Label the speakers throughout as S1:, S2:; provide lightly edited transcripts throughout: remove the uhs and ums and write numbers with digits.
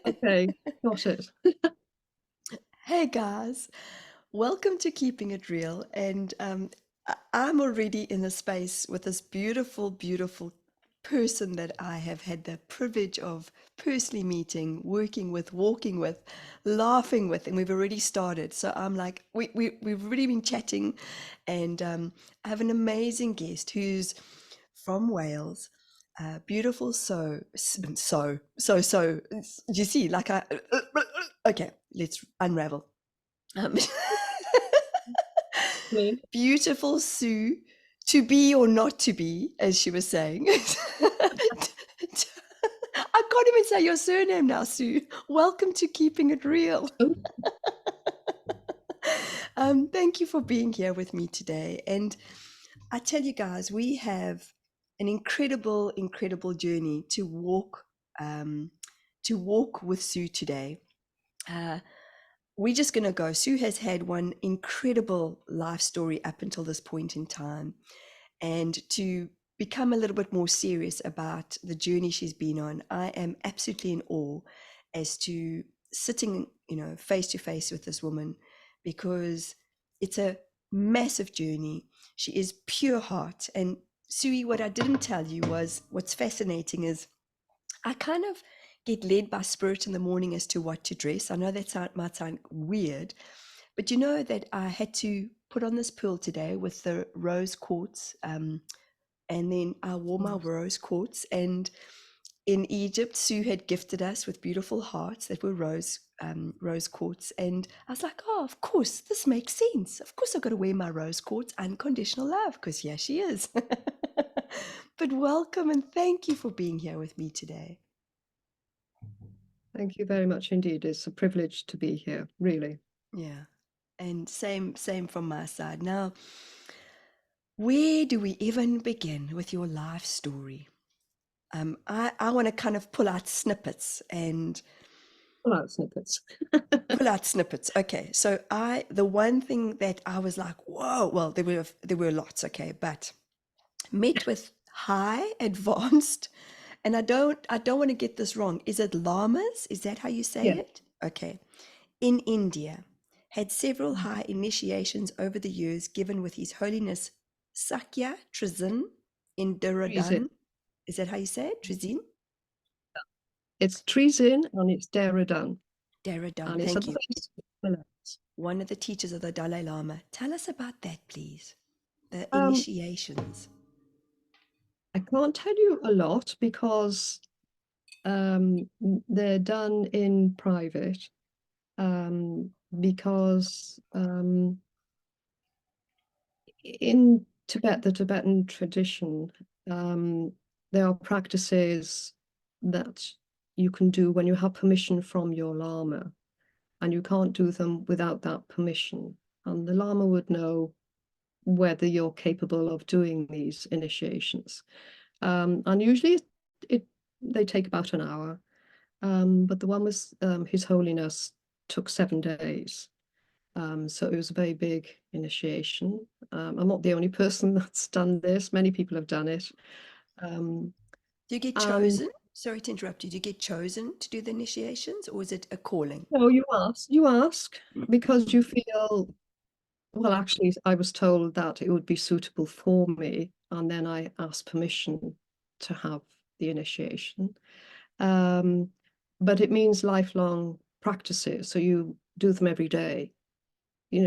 S1: Okay, got it.
S2: Hey guys, welcome to Keeping It Real. And I'm already in a space with this beautiful, beautiful person that I have had the privilege of personally meeting, working with, walking with, laughing with, and we've already started. So I'm like, we've already been chatting, and I have an amazing guest who's from Wales. Beautiful, so. You see, like okay, let's unravel. Um,
S1: Me.
S2: beautiful Sue, to be or not to be, as she was saying. I can't even say your surname now, Sue. Welcome to Keeping It Real.
S1: Oh,
S2: Thank you for being here with me today. And I tell you guys, we have an incredible, incredible journey um, to walk with Sue today. Uh, we're just going to go. Sue has had one incredible life story up until this point in time. And to become a little bit more serious about the journey she's been on, I am absolutely in awe as to sitting, face to face with this woman, because it's a massive journey. She is pure heart. And Sui, what I didn't tell you was what's fascinating is I kind of get led by spirit in the morning as to what to dress. I know might sound weird, but you know that I had to put on this pearl today with the rose quartz, and then I wore my rose quartz. And in Egypt, Sue had gifted us with beautiful hearts that were rose quartz. And I was like, oh, of course, this makes sense. Of course, I've got to wear my rose quartz, unconditional love, because here she is. But welcome and thank you for being here with me today.
S1: thank you very much indeed. It's a privilege to be here, really.
S2: Yeah. And same from my side. Now, where do we even begin with your life story? I want to kind of pull out snippets and
S1: Pull out snippets.
S2: pull out snippets. Okay, so the one thing that I was like, whoa, well, there were lots, okay, but met with high advanced, and I don't want to get this wrong. Is it lamas? Is that how you say
S1: Yeah.
S2: it? Okay. In India, had several high initiations over the years given with His Holiness Sakya Trizin in
S1: Trizin.
S2: Deradun. Is that how you say it? Trizin?
S1: It's Trizin and it's Deradun.
S2: Deradun,
S1: And it's a
S2: thank you.
S1: place in the Himalayas.
S2: One of the teachers of the Dalai Lama. Tell us about that, please. The
S1: Um,
S2: initiations.
S1: I can't tell you a lot because they're done in private. Because in Tibet, the Tibetan tradition, there are practices that you can do when you have permission from your Lama, and you can't do them without that permission. And the Lama would know whether you're capable of doing these initiations. And usually they take about an hour, but the one with His Holiness took 7 days. So it was a very big initiation. I'm not the only person that's done this. Many people have done it. Um,
S2: Do you get
S1: and
S2: chosen? Sorry to interrupt you. Do you get chosen to do the initiations, or is it a calling?
S1: no, you ask because you feel, well, actually, I was told that it would be suitable for me. And then I asked permission to have the initiation. Um, but it means lifelong practices. So you do them every day,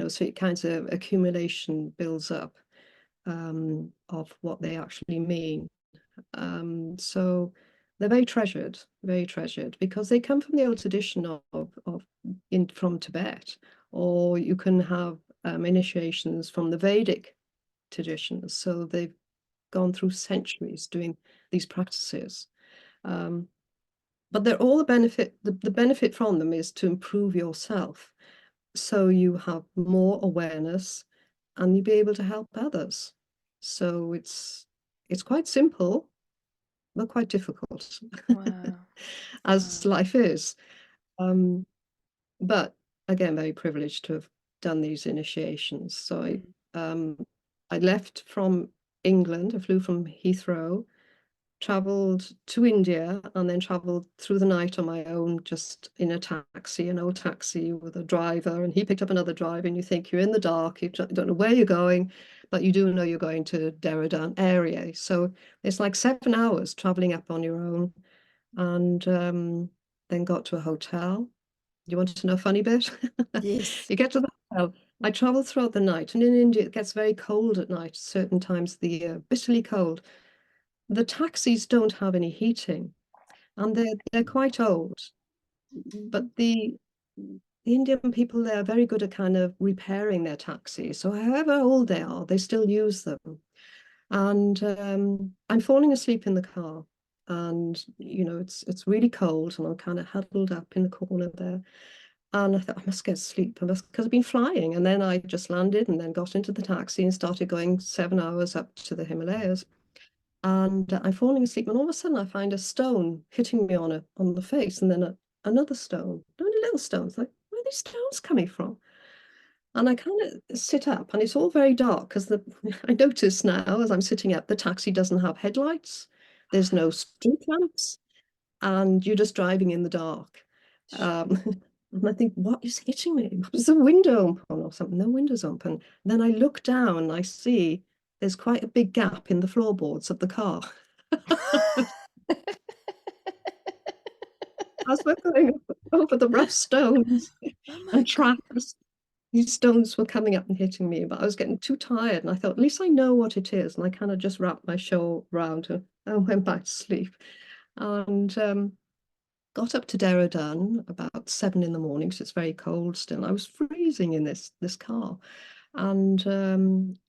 S1: so it kind of accumulation builds up. Of what they actually mean. So they're very treasured, because they come from the old tradition from Tibet, or you can have initiations from the Vedic traditions. So they've gone through centuries doing these practices. But they're all the benefit from them is to improve yourself. So you have more awareness and you'll be able to help others. So it's quite simple, but quite difficult,
S2: Wow.
S1: as
S2: Wow.
S1: life is. But again, very privileged to have done these initiations. So
S2: Mm.
S1: I left from England. I flew from Heathrow traveled to India and then traveled through the night on my own, just in a taxi, an old taxi with a driver, and he picked up another driver, and you think you're in the dark, you don't know where you're going, but you do know you're going to Deradun area. So it's like 7 hours traveling up on your own, and then got to a hotel. You want to know a funny bit?
S2: Yes.
S1: You get to the hotel. I travel throughout the night, and in India it gets very cold at night, certain times of the year, bitterly cold. The taxis don't have any heating, and they're quite old. But the Indian people, they're very good at kind of repairing their taxis. So however old they are, they still use them. And I'm falling asleep in the car, and it's really cold, and I'm kind of huddled up in the corner there. And I thought, I must get sleep. I must, because I've been flying. And then I just landed and then got into the taxi and started going 7 hours up to the Himalayas. And I'm falling asleep, and all of a sudden I find a stone hitting me on the face, and then another stone, only little stones. Like, where are these stones coming from? And I kind of sit up, and it's all very dark because I notice now as I'm sitting up, the taxi doesn't have headlights. There's no street lamps, and you're just driving in the dark. Um, and I think, what is hitting me? Was the window open or something? No windows open. Then I look down and I see there's quite a big gap in the floorboards of the car. As we're going over the rough stones
S2: Oh my
S1: and
S2: God.
S1: tracks, these stones were coming up and hitting me, but I was getting too tired. And I thought, at least I know what it is. And I kind of just wrapped my shawl around and went back to sleep. And got up to Deradun about 7 in the morning, so it's very cold still. I was freezing in this car. And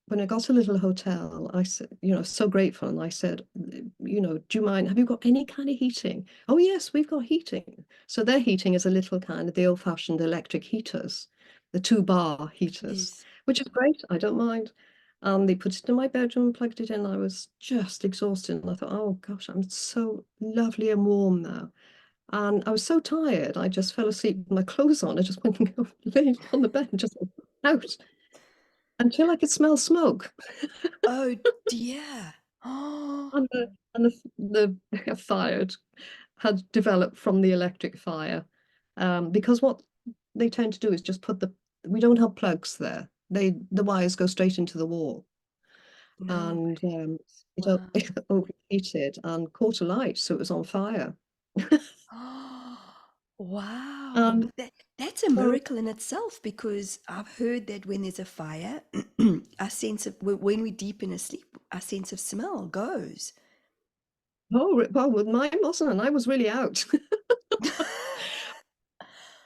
S1: when I got to a little hotel, I said, so grateful. And I said, do you mind? Have you got any kind of heating? Oh, yes, we've got heating. So their heating is a little kind of the old-fashioned electric heaters, the 2-bar heaters,
S2: Yes.
S1: which is great. I don't mind. They put it in my bedroom, plugged it in. I was just exhausted. And I thought, oh, gosh, I'm so lovely and warm now. And I was so tired, I just fell asleep with my clothes on. I just went and lay on the bed and just went out until I could smell smoke.
S2: Oh dear. Oh,
S1: And the fire had developed from the electric fire. Because what they tend to do is just we don't have plugs there. The wires go straight into the wall.
S2: no
S1: And
S2: way.
S1: it,
S2: Wow.
S1: it overheated and caught alight, so it was on fire.
S2: Oh, wow.
S1: And
S2: But that's a
S1: so
S2: miracle in itself because I've heard that when there's a fire, our sense of when we're deep in a sleep, our sense of smell goes.
S1: Oh, well, with mine wasn't, and I was really out.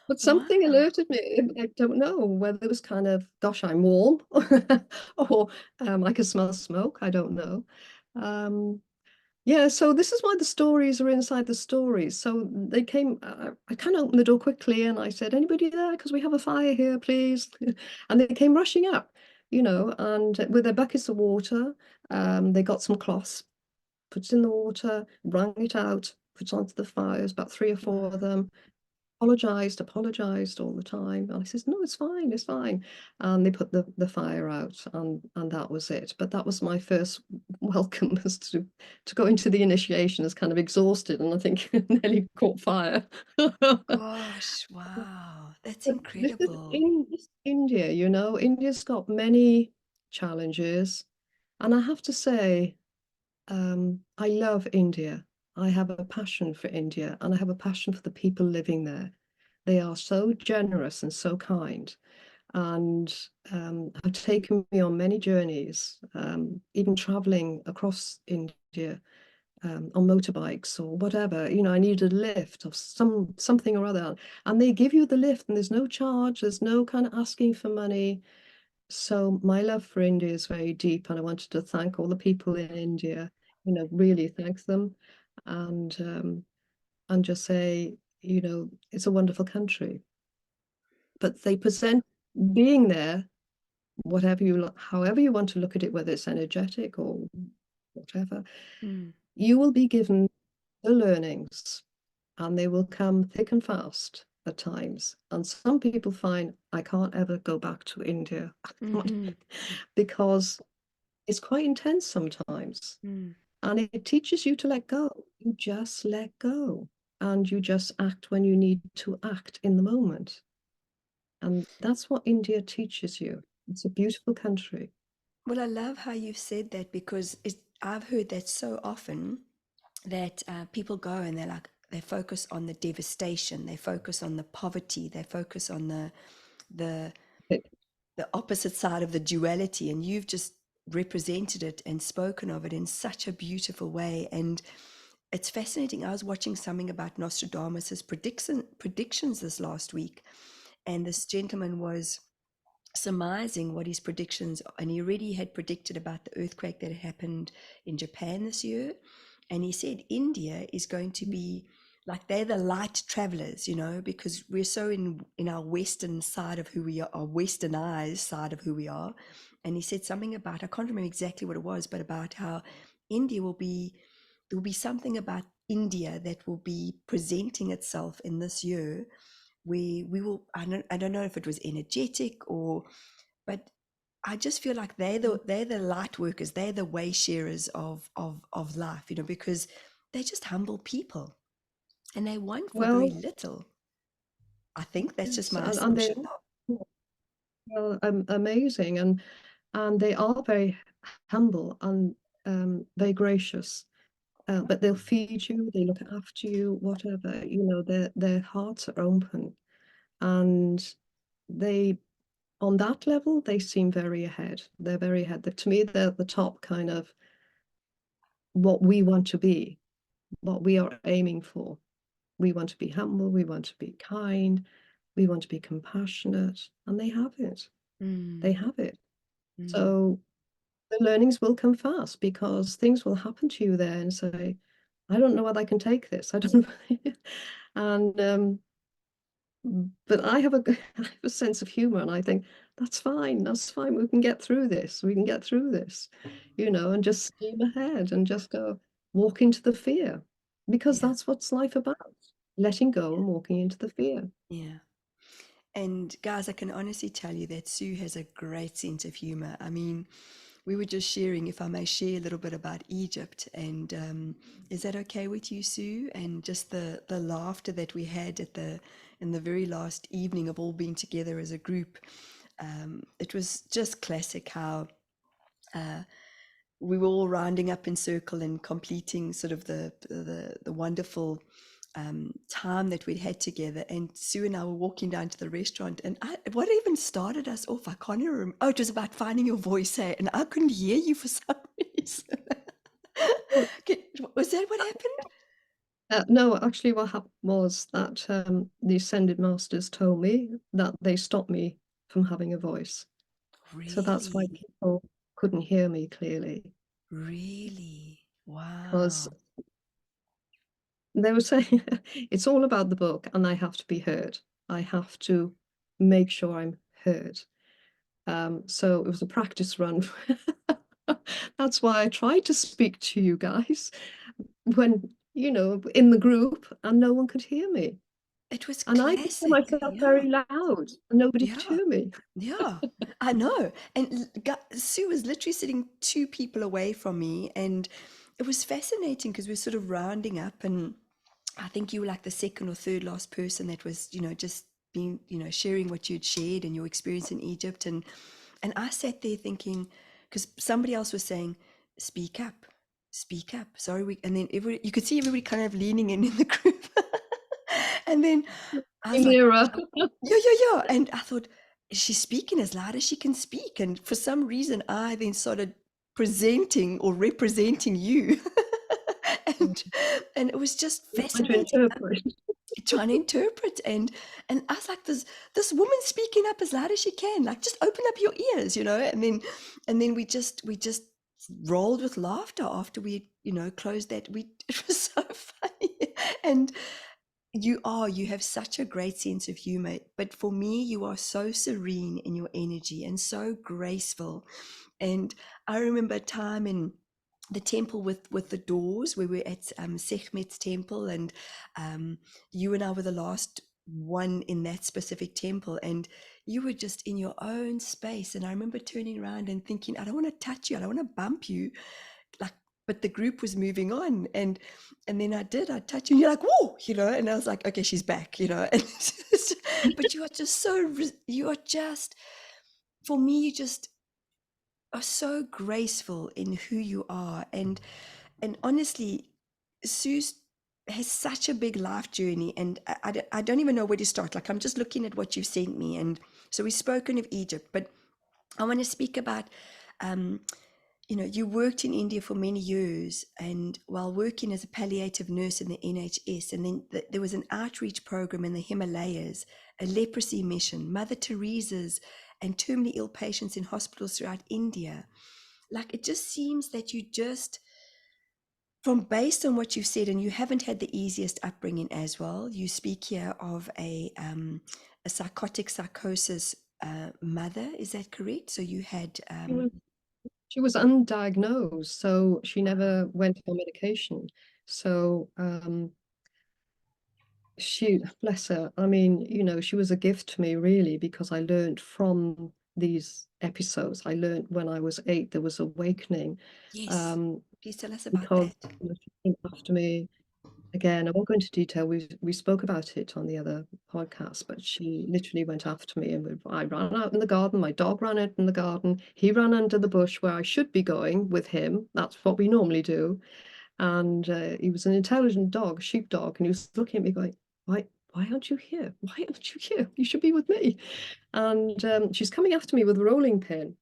S1: But something
S2: Wow.
S1: alerted me. I don't know whether it was kind of, gosh, I'm warm, or I could smell smoke. I don't know. Um, yeah, so this is why the stories are inside the stories. So they came, I kind of opened the door quickly and I said, anybody there? Because we have a fire here, please. And they came rushing up, and with their buckets of water, they got some cloths, put it in the water, wrung it out, put it onto the fires, about 3 or 4 of
S2: Wow.
S1: them, apologized all the time. And I says, no, it's fine, it's fine. And they put the fire out, and that was it. But that was my first welcome, as to go into the initiation as kind of exhausted, and I think nearly caught fire.
S2: Gosh, wow. That's
S1: But
S2: incredible.
S1: this is India, India's got many challenges. And I have to say, I love India. I have a passion for India, and I have a passion for the people living there. They are so generous and so kind, and have taken me on many journeys, even traveling across India, on motorbikes or whatever. I needed a lift of something or other, and they give you the lift, and there's no charge, there's no kind of asking for money. So my love for India is very deep, and I wanted to thank all the people in India, really thank them, and just say, it's a wonderful country. But they present being there, however you want to look at it, whether it's energetic or whatever,
S2: Mm,
S1: you will be given the learnings, and they will come thick and fast at times. And some people find, I can't ever go back to India
S2: hmm
S1: because it's quite intense sometimes.
S2: mm.
S1: And it teaches you to let go. You just let go. And you just act when you need to act in the moment. And that's what India teaches you. It's a beautiful country.
S2: Well, I love how you've said that because I've heard that so often that people go and they're like, they focus on the devastation, they focus on the poverty, they focus on the the opposite side of the duality, and you've just represented it and spoken of it in such a beautiful way. And it's fascinating. I was watching something about Nostradamus's predictions this last week, and this gentleman was surmising what his predictions, and he already had predicted about the earthquake that had happened in Japan this year. And he said India is going to be like, they're the light travelers, you know, because we're so in our western side of who we are, our westernized side of who we are. And he said something about, I can't remember exactly what it was, but about how India will be, there will be something about India that will be presenting itself in this year, where we will, I don't know if it was energetic or, but I just feel like they're the light workers, they're the way sharers of life, you know, because they're just humble people and they want for very
S1: Well,
S2: little. I think that's just
S1: yes,
S2: my
S1: and they
S2: assumption.
S1: are, well, amazing, and they are very humble and very gracious. But they'll feed you, they look after you, whatever. You know, their hearts are open, and they, on that level, they seem very ahead. They're very ahead. To me, they're the top kind of what we want to be, what we are aiming for. We want to be humble, we want to be kind, we want to be compassionate, and they have it. They
S2: Mm,
S1: have it.
S2: mm,
S1: So the learnings will come fast because things will happen to you there and say, I don't know whether I can take this. I don't know. And but I have I have a sense of humor, and I think that's fine. That's fine. We can get through this. We can get through this, you know, and just steam ahead and just go walk into the fear, because
S2: yeah,
S1: that's what's life about. Letting go and walking into the fear.
S2: yeah. And guys, I can honestly tell you that Sue has a great sense of humor. I mean, we were just sharing, if I may share a little bit about Egypt, and is that okay with you, Sue? And just the laughter that we had at the in the very last evening of all being together as a group. It was just classic how uh, we were all rounding up in circle and completing sort of the wonderful time that we'd had together. And Sue and I were walking down to the restaurant, and what even started us off, I can't even remember. Oh, it was about finding your voice, eh? And I couldn't hear you for some reason.
S1: Well,
S2: Was that what happened?
S1: no, actually, what happened was that the Ascended Masters told me that they stopped me from having a voice. So that's why
S2: Really?
S1: people couldn't hear me clearly,
S2: Really?
S1: because
S2: Wow.
S1: they were saying it's all about the book and I have to be heard. I have to make sure I'm heard. So it was a practice run. That's why I tried to speak to you guys when, you know, in the group, and no one could hear me.
S2: It was
S1: And I became
S2: classic.
S1: myself
S2: Yeah.
S1: very loud, and nobody could
S2: Yeah.
S1: hear me.
S2: Yeah, I know. And Sue was literally sitting two people away from me. And it was fascinating because we're sort of rounding up. And I think you were like the second or third last person that was, you know, just being, you know, sharing what you'd shared and your experience in Egypt. And I sat there thinking, because somebody else was saying, speak up, speak up. Sorry, and then you could see everybody kind of leaning in the group. And then I was like,
S1: Mirror.
S2: yeah, yeah, yeah. And I thought, she's speaking as loud as she can speak. And for some reason, I then started presenting or representing you. and and it was just
S1: Trying to
S2: fascinating
S1: interpret.
S2: trying to interpret. And I was like, this woman speaking up as loud as she can, like, just open up your ears, you know. And then we just rolled with laughter after we, you know, closed that. We It was so funny. And you have such a great sense of humor, but for me, you are so serene in your energy and so graceful. And I remember a time in the temple with the doors, where we're at Sekhmet's temple, and you and I were the last one in that specific temple, and you were just in your own space. And I remember turning around and thinking, I don't want to touch you, I don't want to bump you, like, but the group was moving on, and then I touched you, and you're like, whoa, and I was like, okay, she's back, and but you are just you are just, for me, you just are so graceful in who you are. And honestly, Sue's has such a big life journey, and I don't even know where to start. Like, I'm just looking at what you've sent me. And so we've spoken of Egypt, but I want to speak about, um, you worked in India for many years, and while working as a palliative nurse in the NHS, and then there was an outreach program in the Himalayas, a leprosy mission, Mother Teresa's, and terminally ill patients in hospitals throughout India. Like, it just seems that you just, from based on what you've said, and you haven't had the easiest upbringing as well. You speak here of a psychotic psychosis mother. Is that correct? So you had
S1: She was undiagnosed, so she never went on medication. So she, bless her, I mean, she was a gift to me, really, because I learned from these episodes. I learned when I was 8, there was awakening.
S2: yes. Please tell us about
S1: Because
S2: that.
S1: she came after me. Again, I won't go into detail. We spoke about it on the other podcast, but she literally went after me, and I ran out in the garden. My dog ran out in the garden. He ran under the bush where I should be going with him. That's what we normally do. And he was an intelligent dog, sheepdog, and he was looking at me going, why aren't you here? Why aren't you here? You should be with me. And she's coming after me with a rolling pin.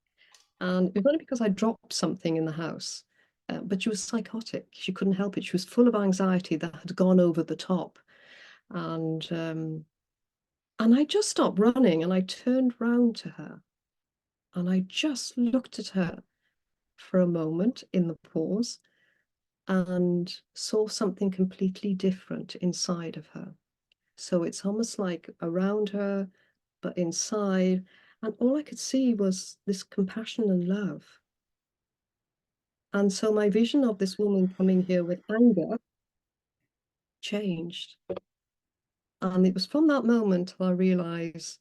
S1: And it was only because I dropped something in the house. But she was psychotic. She couldn't help it. She was full of anxiety that had gone over the top. And I just stopped running, and I turned round to her, and I just looked at her for a moment in the pause and saw something completely different inside of her. So it's almost like around her, but inside. And all I could see was this compassion and love. And so my vision of this woman coming here with anger changed. And it was from that moment I realized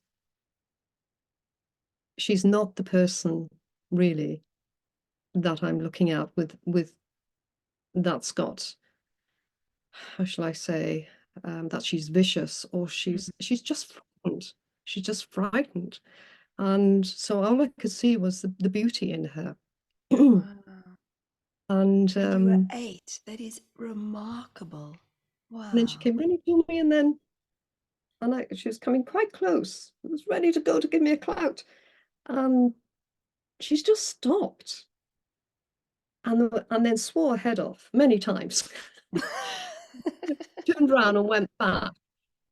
S1: she's not the person, really, that I'm looking at with that's got, how shall I say, that she's vicious, or she's just frightened. She's just frightened. And so all I could see was the beauty in her.
S2: Wow.
S1: And
S2: And you were 8. That is remarkable.
S1: then she
S2: Wow.
S1: came running to me, and she was coming quite close. I was ready to go to give me a clout. And she's just stopped, and then swore her head off many times. Turned around and went back.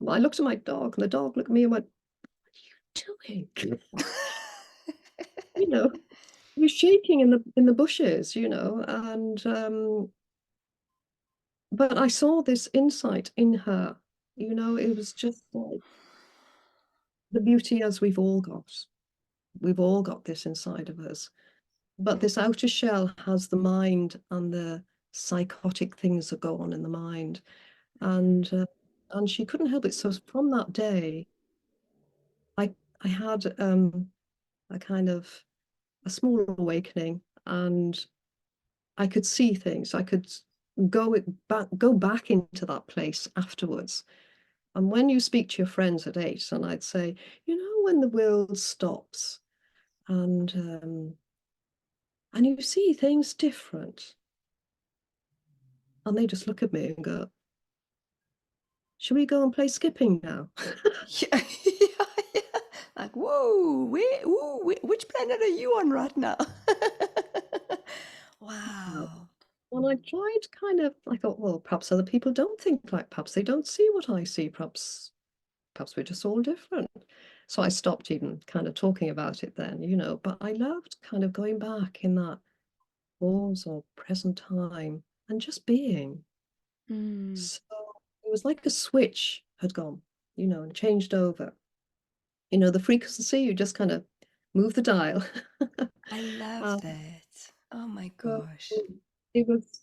S1: I looked at my dog, and the dog looked at me and went, "What are you doing?" You know, he was shaking in the bushes, and but I saw this insight in her. It was just like the beauty, as we've all got. We've all got this inside of us. But this outer shell has the mind and the psychotic things that go on in the mind. And she couldn't help it. So from that day, I had a kind of a small awakening, and I could see things. I could go back into that place afterwards. And when you speak to your friends at 8, and I'd say, when the world stops, and you see things different, and they just look at me and go, "Should we go and play skipping now?"
S2: Yeah, yeah, yeah. Like, whoa, which planet are you on right now? Wow.
S1: Well, I tried I thought, well, perhaps other people don't think like, perhaps they don't see what I see, perhaps we're just all different. So I stopped even kind of talking about it then, but I loved kind of going back in that pause or present time and just being.
S2: Mm,
S1: So it was like a switch had gone, and changed over. The frequency, you just kind of move the dial.
S2: I love
S1: Uh,
S2: that. Oh my
S1: but
S2: gosh.
S1: it was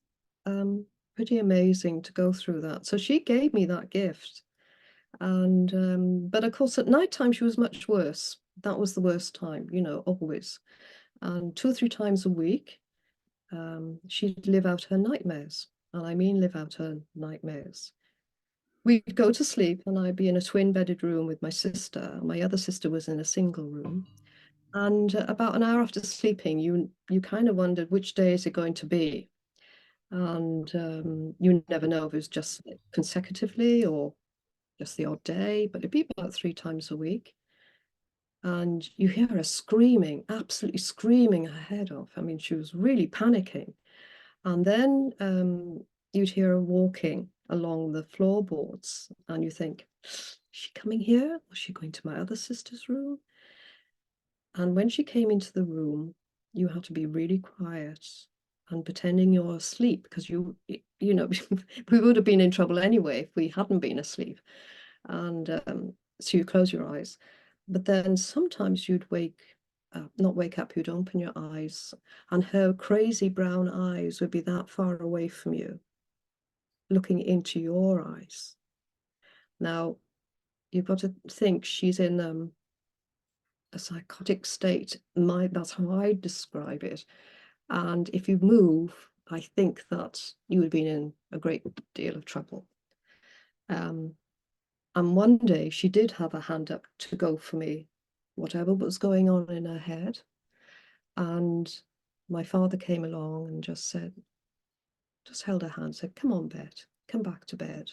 S1: pretty amazing to go through that. So she gave me that gift. And but of course at night time she was much worse. That was the worst time, always. And 2 or 3 times a week she'd live out her nightmares. And I mean live out her nightmares. We'd go to sleep and I'd be in a twin-bedded room with my sister. My other sister was in a single room. And about an hour after sleeping, you kind of wondered which day is it going to be. And you never know if it was just consecutively or just the odd day, but it'd be about 3 times a week. And you hear her screaming, absolutely screaming her head off. I mean, she was really panicking. And then you'd hear her walking along the floorboards, and you think, is she coming here? Was she going to my other sister's room? And when she came into the room, you had to be really quiet and pretending you're asleep, because you know, we would have been in trouble anyway if we hadn't been asleep. And so you close your eyes. But then sometimes you'd not wake up, you'd open your eyes, and her crazy brown eyes would be that far away from you, looking into your eyes. Now, you've got to think she's in a psychotic state. That's how I describe it. And if you move, I think that you would be in a great deal of trouble. And one day she did have a hand up to go for me, whatever was going on in her head. And my father came along and just held her hand, said, come on, Bet, come back to bed.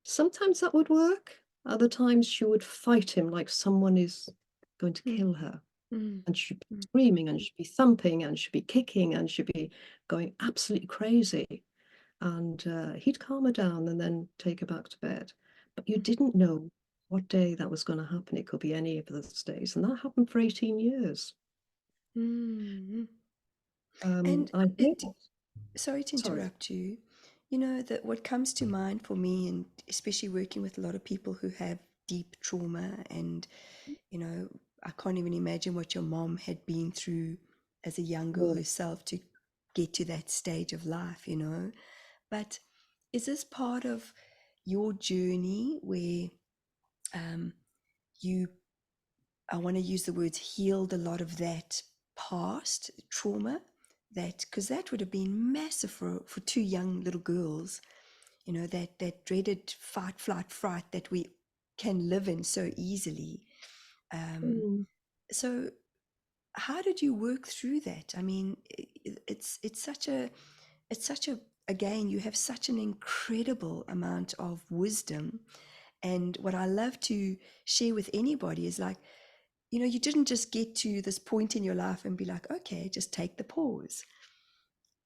S1: Sometimes that would work. Other times she would fight him like someone is going to kill her. And she'd be screaming and she'd be thumping and she'd be kicking and she'd be going absolutely crazy. And he'd calm her down and then take her back to bed. But you didn't know what day that was going to happen. It could be any of those days. And that happened for 18 years.
S2: And
S1: I think,
S2: sorry to interrupt you. You know, that what comes to mind for me, and especially working with a lot of people who have deep trauma, and, you know, I can't even imagine what your mom had been through as a young girl herself to get to that stage of life, you know. But is this part of your journey where you, I want to use the words, healed a lot of that past trauma? That, because that would have been massive for two young little girls, you know, that dreaded fight, flight, fright that we can live in so easily. So how did you work through that? I mean, it's such a, again, you have such an incredible amount of wisdom. And what I love to share with anybody is like, you know, you didn't just get to this point in your life and be like, okay, just take the pause.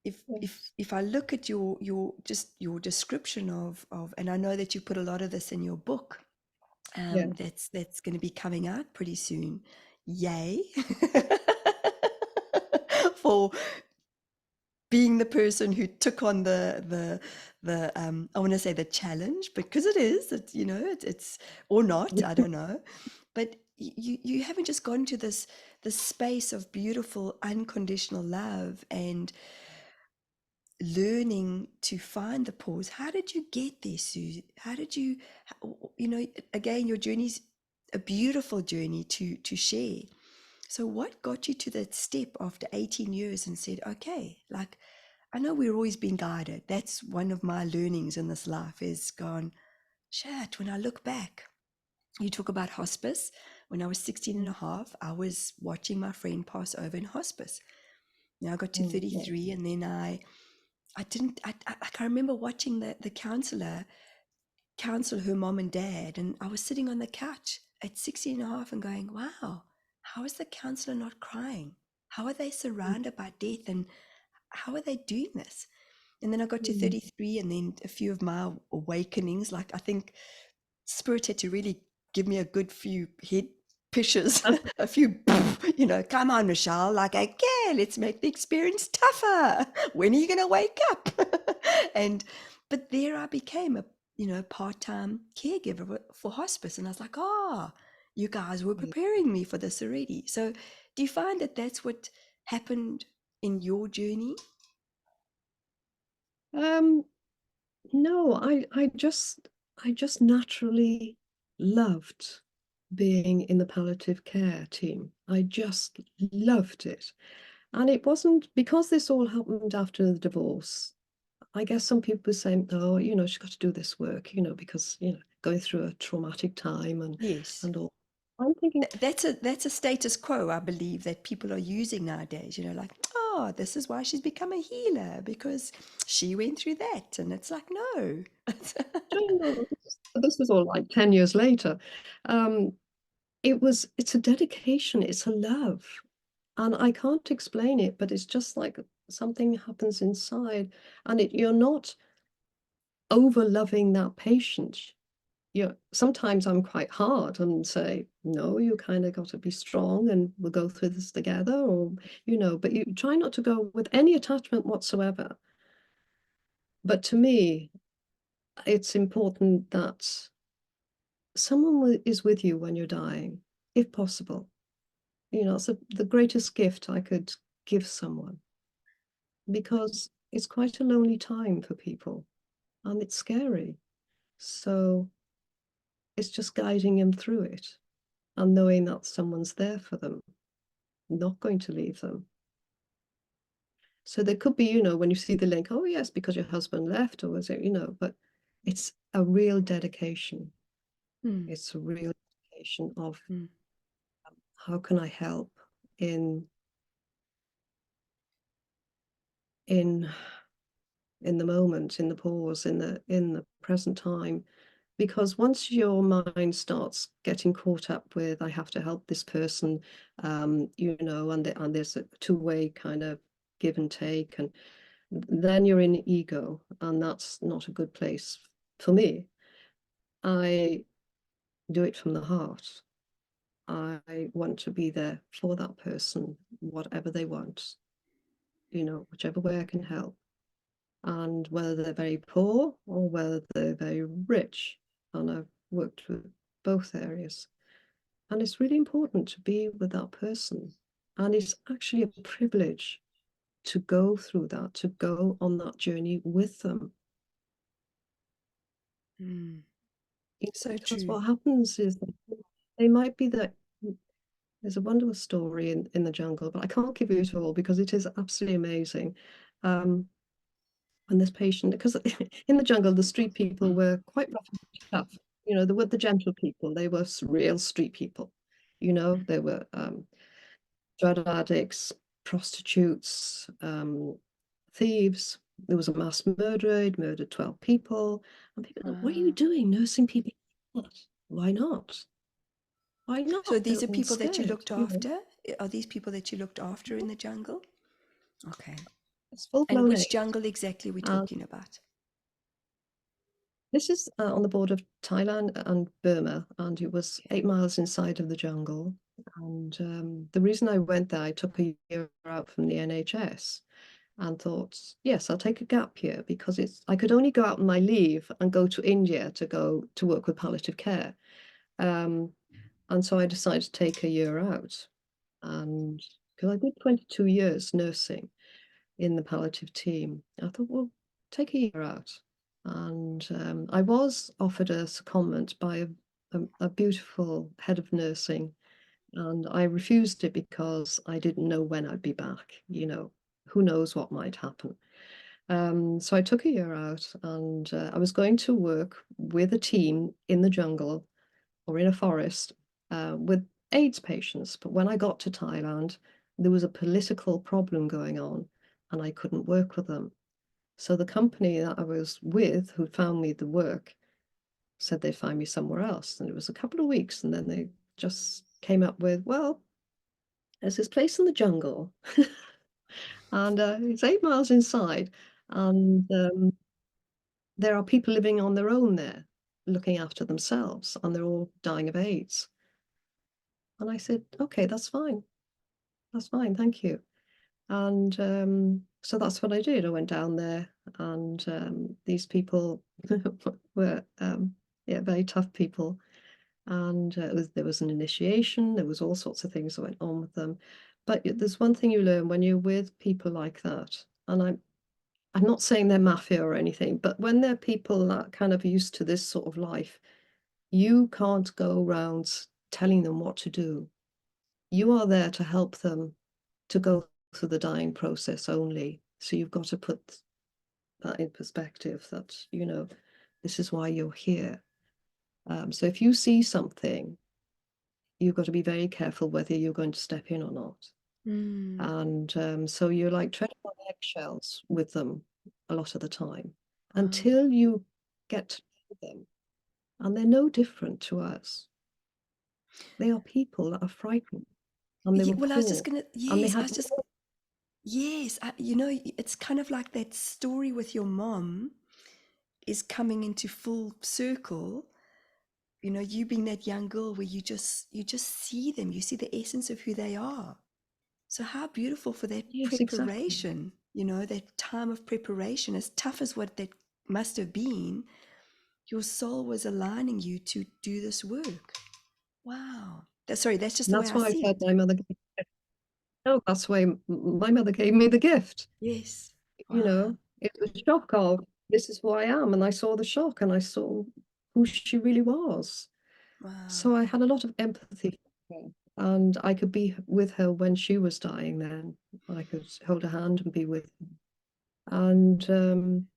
S2: If I look at your just your description of, and I know that you put a lot of this in your book, that's going to be coming out pretty soon. Yay. For being the person who took on the I want to say the challenge, because it is, it's, you know, it's or not, I don't know, but you haven't just gone to this space of beautiful unconditional love and learning to find the pause. How did you get there, Sue? How did you, you know, again, your journey's a beautiful journey to share. So what got you to that step after 18 years and said, okay, like, I know we're always being guided. That's one of my learnings in this life, is gone, shit, when I look back, you talk about hospice. When I was 16 and a half, I was watching my friend pass over in hospice. Now I got to 33, and then I can remember watching the counselor counsel her mom and dad, and I was sitting on the couch at 16 and a half and going, wow, how is the counselor not crying? How are they surrounded by death, and how are they doing this? And then I got to 33, and then a few of my awakenings, like I think Spirit had to really give me a good few head pushes, a few, you know, come on, Michelle, like, okay, let's make the experience tougher. When are you going to wake up? But there I became a, you know, part-time caregiver for hospice. And I was like, oh, you guys were preparing me for this already. So do you find that that's what happened in your journey?
S1: No, I just naturally loved being in the palliative care team. I just loved it. And it wasn't because this all happened after the divorce. I guess some people were saying, oh, she's got to do this work, because, going through a traumatic time
S2: Yes.
S1: and all. I'm thinking,
S2: That's a status quo, I believe, that people are using nowadays. Like, oh, this is why she's become a healer because she went through that, and it's like, no.
S1: this was all like 10 years later. It's a dedication, it's a love. And I can't explain it, but it's just like something happens inside, and you're not over loving that patient. Sometimes I'm quite hard and say, no, you kind of got to be strong and we'll go through this together, or, but you try not to go with any attachment whatsoever. But to me, it's important that someone is with you when you're dying, if possible. It's the greatest gift I could give someone, because it's quite a lonely time for people and it's scary. So it's just guiding them through it and knowing that someone's there for them, not going to leave them. So there could be, when you see the link, oh yes, because your husband left, or was it, but it's a real dedication.
S2: Mm.
S1: It's a real dedication of
S2: Mm.
S1: how can I help in in the moment, in the pause, in the present time. Because once your mind starts getting caught up with, I have to help this person, and there's a two-way kind of give and take, and then you're in ego, and that's not a good place for me. I do it from the heart. I want to be there for that person, whatever they want, whichever way I can help. And whether they're very poor or whether they're very rich. And I've worked with both areas. And it's really important to be with that person. And it's actually a privilege to go through that, to go on that journey with them.
S2: Mm. So
S1: Because
S2: true.
S1: what happens is that they might be that. There's a wonderful story in the jungle, but I can't give you it all because it is absolutely amazing. And this patient, because in the jungle, the street people were quite rough and tough. They were the gentle people. They were real street people. They were drug addicts, prostitutes, thieves. There was a mass murderer. He'd murdered 12 people. And people thought, what are you doing, nursing people? Why not? Why
S2: So
S1: not? They're
S2: these are
S1: all
S2: people that you
S1: scared.
S2: looked after? Are these people that you looked after in the jungle? Okay.
S1: It's
S2: And
S1: full-blown
S2: which
S1: AIDS.
S2: jungle exactly are we
S1: And
S2: talking about?
S1: this is on the border of Thailand and Burma, and it was 8 miles inside of the jungle. And the reason I went there, I took a year out from the NHS and thought, yes, I'll take a gap year because I could only go out on my leave and go to India to go to work with palliative care. And so I decided to take a year out, and because I did 22 years nursing in the palliative team, I thought, well, take a year out. And I was offered a secondment by a beautiful head of nursing, and I refused it because I didn't know when I'd be back. Who knows what might happen. So I took a year out, and I was going to work with a team in the jungle or in a forest with AIDS patients. But when I got to Thailand, there was a political problem going on, and I couldn't work with them. So the company that I was with, who found me the work, said they'd find me somewhere else. And it was a couple of weeks, and then they just came up with, well, there's this place in the jungle, and it's 8 miles inside, and there are people living on their own there, looking after themselves, and they're all dying of AIDS. And I said, okay, that's fine. That's fine, thank you. And so that's what I did. I went down there, and these people were very tough people. And there was an initiation. There was all sorts of things that went on with them. But there's one thing you learn when you're with people like that, and I'm not saying they're mafia or anything, but when they're people that kind of used to this sort of life, you can't go around telling them what to do. You are there to help them to go through the dying process only. So you've got to put that in perspective, that, you know, this is why you're here. So if you see something, you've got to be very careful whether you're going to step in or not. And so you're like treading on eggshells with them a lot of the time until you get to know them. And they're no different to us. They are people that are frightened, and they were
S2: Well, I was just
S1: poor,
S2: gonna,
S1: and they
S2: yes, I
S1: had
S2: was just, yes, you know, it's kind of like that story with your mom is coming into full circle. You know, you being that young girl where you just see them, you see the essence of who they are. So how beautiful for that
S1: yes, exactly.
S2: preparation, you know, that time of preparation, as tough as what that must have been, your soul was aligning you to do this work. Wow. Sorry, that's just
S1: And
S2: the way
S1: that's
S2: I
S1: why I
S2: see
S1: said
S2: it.
S1: my mother. No, that's why my mother gave me the gift.
S2: Yes.
S1: You
S2: Wow.
S1: know, it was a shock of, this is who I am, and I saw the shock, and I saw who she really was.
S2: Wow.
S1: So I had a lot of empathy for her, and I could be with her when she was dying. Then I could hold her hand and be with her. And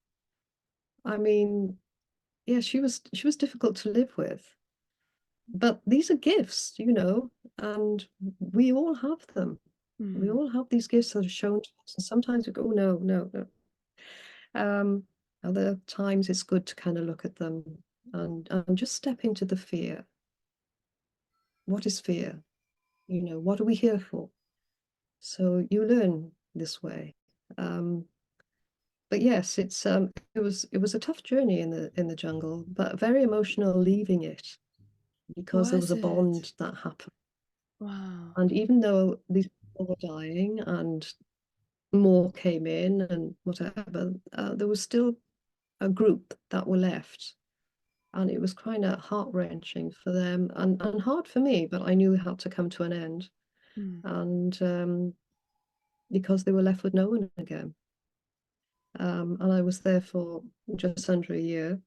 S1: I mean, yeah, she was difficult to live with. But these are gifts, you know, and we all have them. We
S2: Hmm.
S1: all have these gifts that are shown to us, and sometimes we go, oh, no, no, no. Other times it's good to kind of look at them and just step into the fear. What is fear? You know, what are we here for? So you learn this way. But yes, it was a tough journey in the jungle, but very emotional leaving it, because there was
S2: Was
S1: a
S2: it?
S1: bond that happened.
S2: Wow.
S1: And even though these people were dying and more came in and whatever, there was still a group that were left. And it was kind of heart-wrenching for them, and hard for me, but I knew it had to come to an end.
S2: Hmm.
S1: And because they were left with no one again. And I was there for just under a year.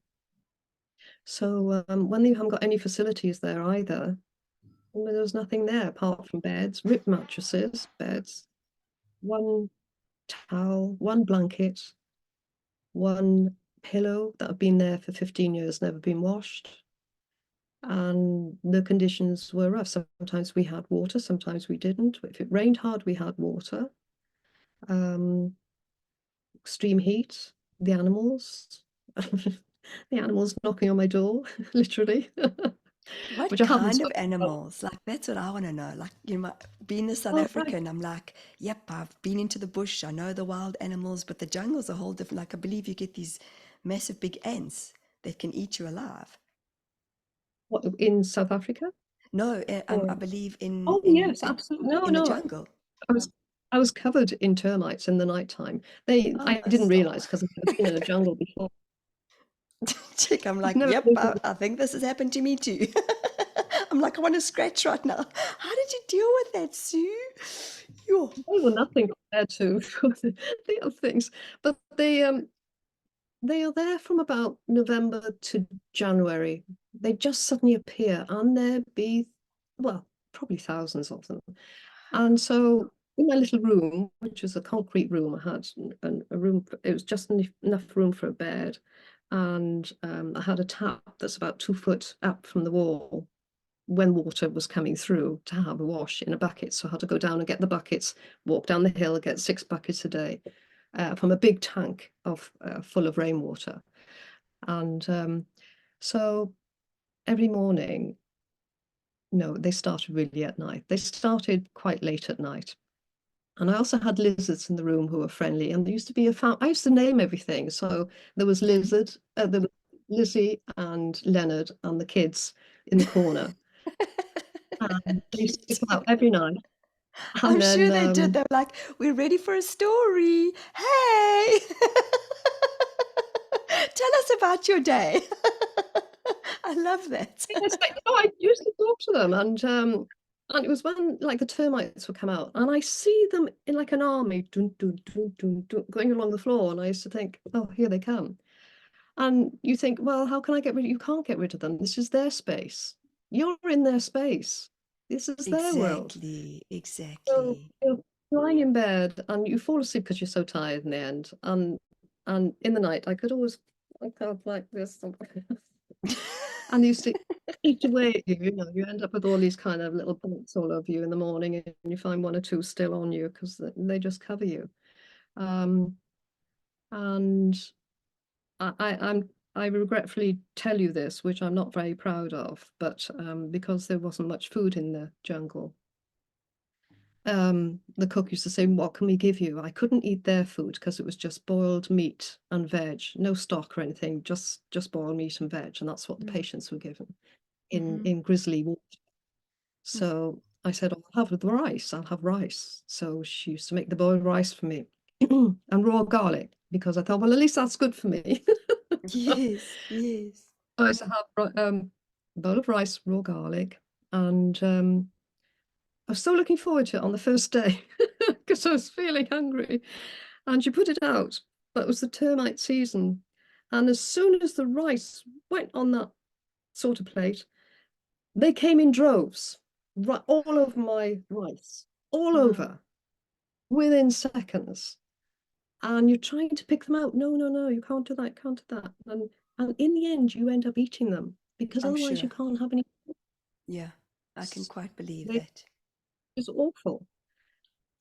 S1: So when they haven't got any facilities there either, well, there was nothing there apart from beds, ripped mattresses, beds, one towel, one blanket, one pillow that had been there for 15 years, never been washed. And the conditions were rough. Sometimes we had water, sometimes we didn't. If it rained hard, we had water. Extreme heat, the animals, the animals knocking on my door, literally, which
S2: What
S1: I haven't
S2: kind of
S1: spoken about.
S2: animals? Like, that's what I want to know. Like, you know, being a South
S1: Oh, right.
S2: African, I'm like, yep, I've been into the bush. I know the wild animals, but the jungle's a whole different. Like, I believe you get these massive big ants that can eat you alive.
S1: What, in South Africa?
S2: No, I
S1: Or
S2: believe in
S1: oh yes, absolutely. No,
S2: in the
S1: no.
S2: jungle.
S1: I was I was covered in termites in the nighttime. I
S2: Oh,
S1: didn't
S2: stop.
S1: realize because I've never been in a jungle before.
S2: Chick, I'm
S1: I've
S2: like,
S1: never
S2: yep,
S1: lived in.
S2: I think this has happened to me too. I'm like, I want to scratch right now. How did you deal with that, Sue? Yo.
S1: They were nothing compared to the other things, but they are there from about November to January. They just suddenly appear, and there be, well, probably thousands of them. And so in my little room, which was a concrete room, I had a room, it was just enough room for a bed. And I had a tap that's about 2 foot up from the wall when water was coming through to have a wash in a bucket. So I had to go down and get the buckets, walk down the hill, get 6 buckets a day from a big tank full of rainwater. And so every morning, no, they started really at night. They started quite late at night. And I also had lizards in the room who were friendly. And there used to be I used to name everything. So there was there was Lizzie and Leonard and the kids in the corner. And they used to come out every night.
S2: I'm
S1: And
S2: sure
S1: then,
S2: they did. They're like, we're ready for a story. Hey, tell us about your day. I love that.
S1: yes, I used to talk to them. And it was when like the termites would come out, and I see them in like an army, dun, dun, dun, dun, dun, going along the floor. And I used to think, oh, here they come. And you think, well, how can I get rid of you? Can't get rid of them. This is their space. You're in their space. This is their world.
S2: Exactly,
S1: So
S2: exactly.
S1: lying in bed and you fall asleep because you're so tired in the end. And in the night, I could always wake up like this. And they used to eat away at you, you know, you end up with all these kind of little bumps all over you in the morning, and you find one or two still on you because they just cover you. And I regretfully tell you this, which I'm not very proud of, but because there wasn't much food in the jungle, the cook used to say, "What can we give you?" I couldn't eat their food because it was just boiled meat and veg, no stock or anything, just boiled meat and veg, and that's what the patients were given in grizzly water. So I said, I'll have the rice. I'll have rice. So she used to make the boiled rice for me and raw garlic, because I thought, well, at least that's good for me.
S2: Yes, yes.
S1: I used to have a bowl of rice, raw garlic, and I was so looking forward to it on the first day because I was feeling hungry. And she put it out, but it was the termite season. And as soon as the rice went on that sort of plate, they came in droves, right all over my rice, all over, within seconds. And you're trying to pick them out. No, no, no, you can't do that, can't do that. And in the end, you end up eating them because
S2: I'm
S1: otherwise
S2: sure.
S1: you can't have any.
S2: Yeah, I can quite believe
S1: They,
S2: that.
S1: it's awful.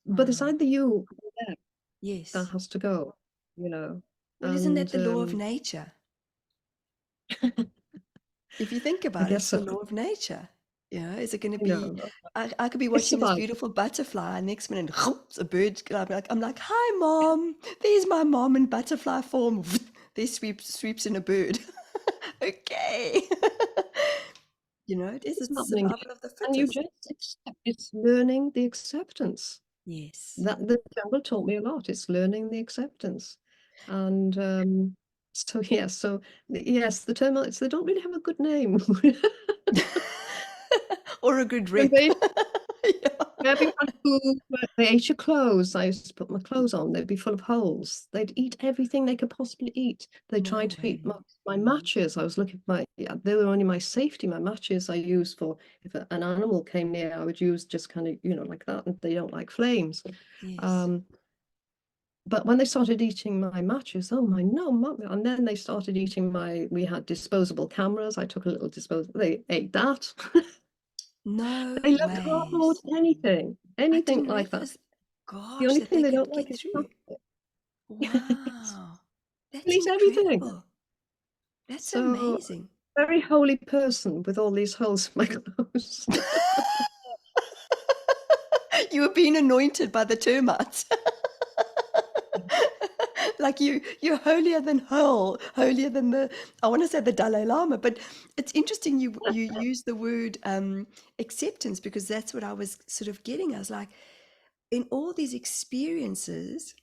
S1: But it's either you or them that
S2: Yes.
S1: has to go, you know.
S2: Well, isn't that
S1: And
S2: the law of nature? If you think
S1: I
S2: about it,
S1: guess
S2: it's
S1: so.
S2: the law of nature. You know, is it going to
S1: I
S2: be?
S1: know.
S2: I could be
S1: I
S2: watching this
S1: survived.
S2: beautiful butterfly, and next minute, a bird. I'm like, "Hi, mom. There's my mom in butterfly form." There sweeps in a bird. Okay. You know, it is.
S1: It's
S2: It's
S1: happening.
S2: survival of the
S1: And you
S2: fittest.
S1: just accept, it's learning the acceptance.
S2: Yes.
S1: That the jungle taught me a lot. It's learning the acceptance. And so yes, the termites, they don't really have a good name.
S2: Or a good
S1: When
S2: rep.
S1: they
S2: Yeah.
S1: everyone who they ate your clothes. I used to put my clothes on, they'd be full of holes. They'd eat everything they could possibly eat. They
S2: No
S1: tried to eat
S2: way.
S1: my matches. I was looking for they were only my safety. My matches I used for if an animal came near, I would use just kind of, you know, like that. And they don't like flames.
S2: Yes.
S1: Um, but when they started eating my matches, oh my no, and then they started eating we had disposable cameras. I took a little disposable, they ate that.
S2: No
S1: They love cardboard,
S2: ways. I
S1: anything
S2: didn't
S1: like that.
S2: realize,
S1: The
S2: gosh,
S1: only
S2: that
S1: thing
S2: they
S1: they
S2: could
S1: don't like
S2: get
S1: is
S2: through.
S1: plastic.
S2: Wow.
S1: They
S2: That's
S1: eat everything.
S2: incredible. That's
S1: So,
S2: amazing.
S1: very holy person with all these holes in my clothes.
S2: You were being anointed by the termites. Like you're holier than whole, holier than I want to say the Dalai Lama, but it's interesting you use the word acceptance, because that's what I was sort of getting. I was like, in all these experiences,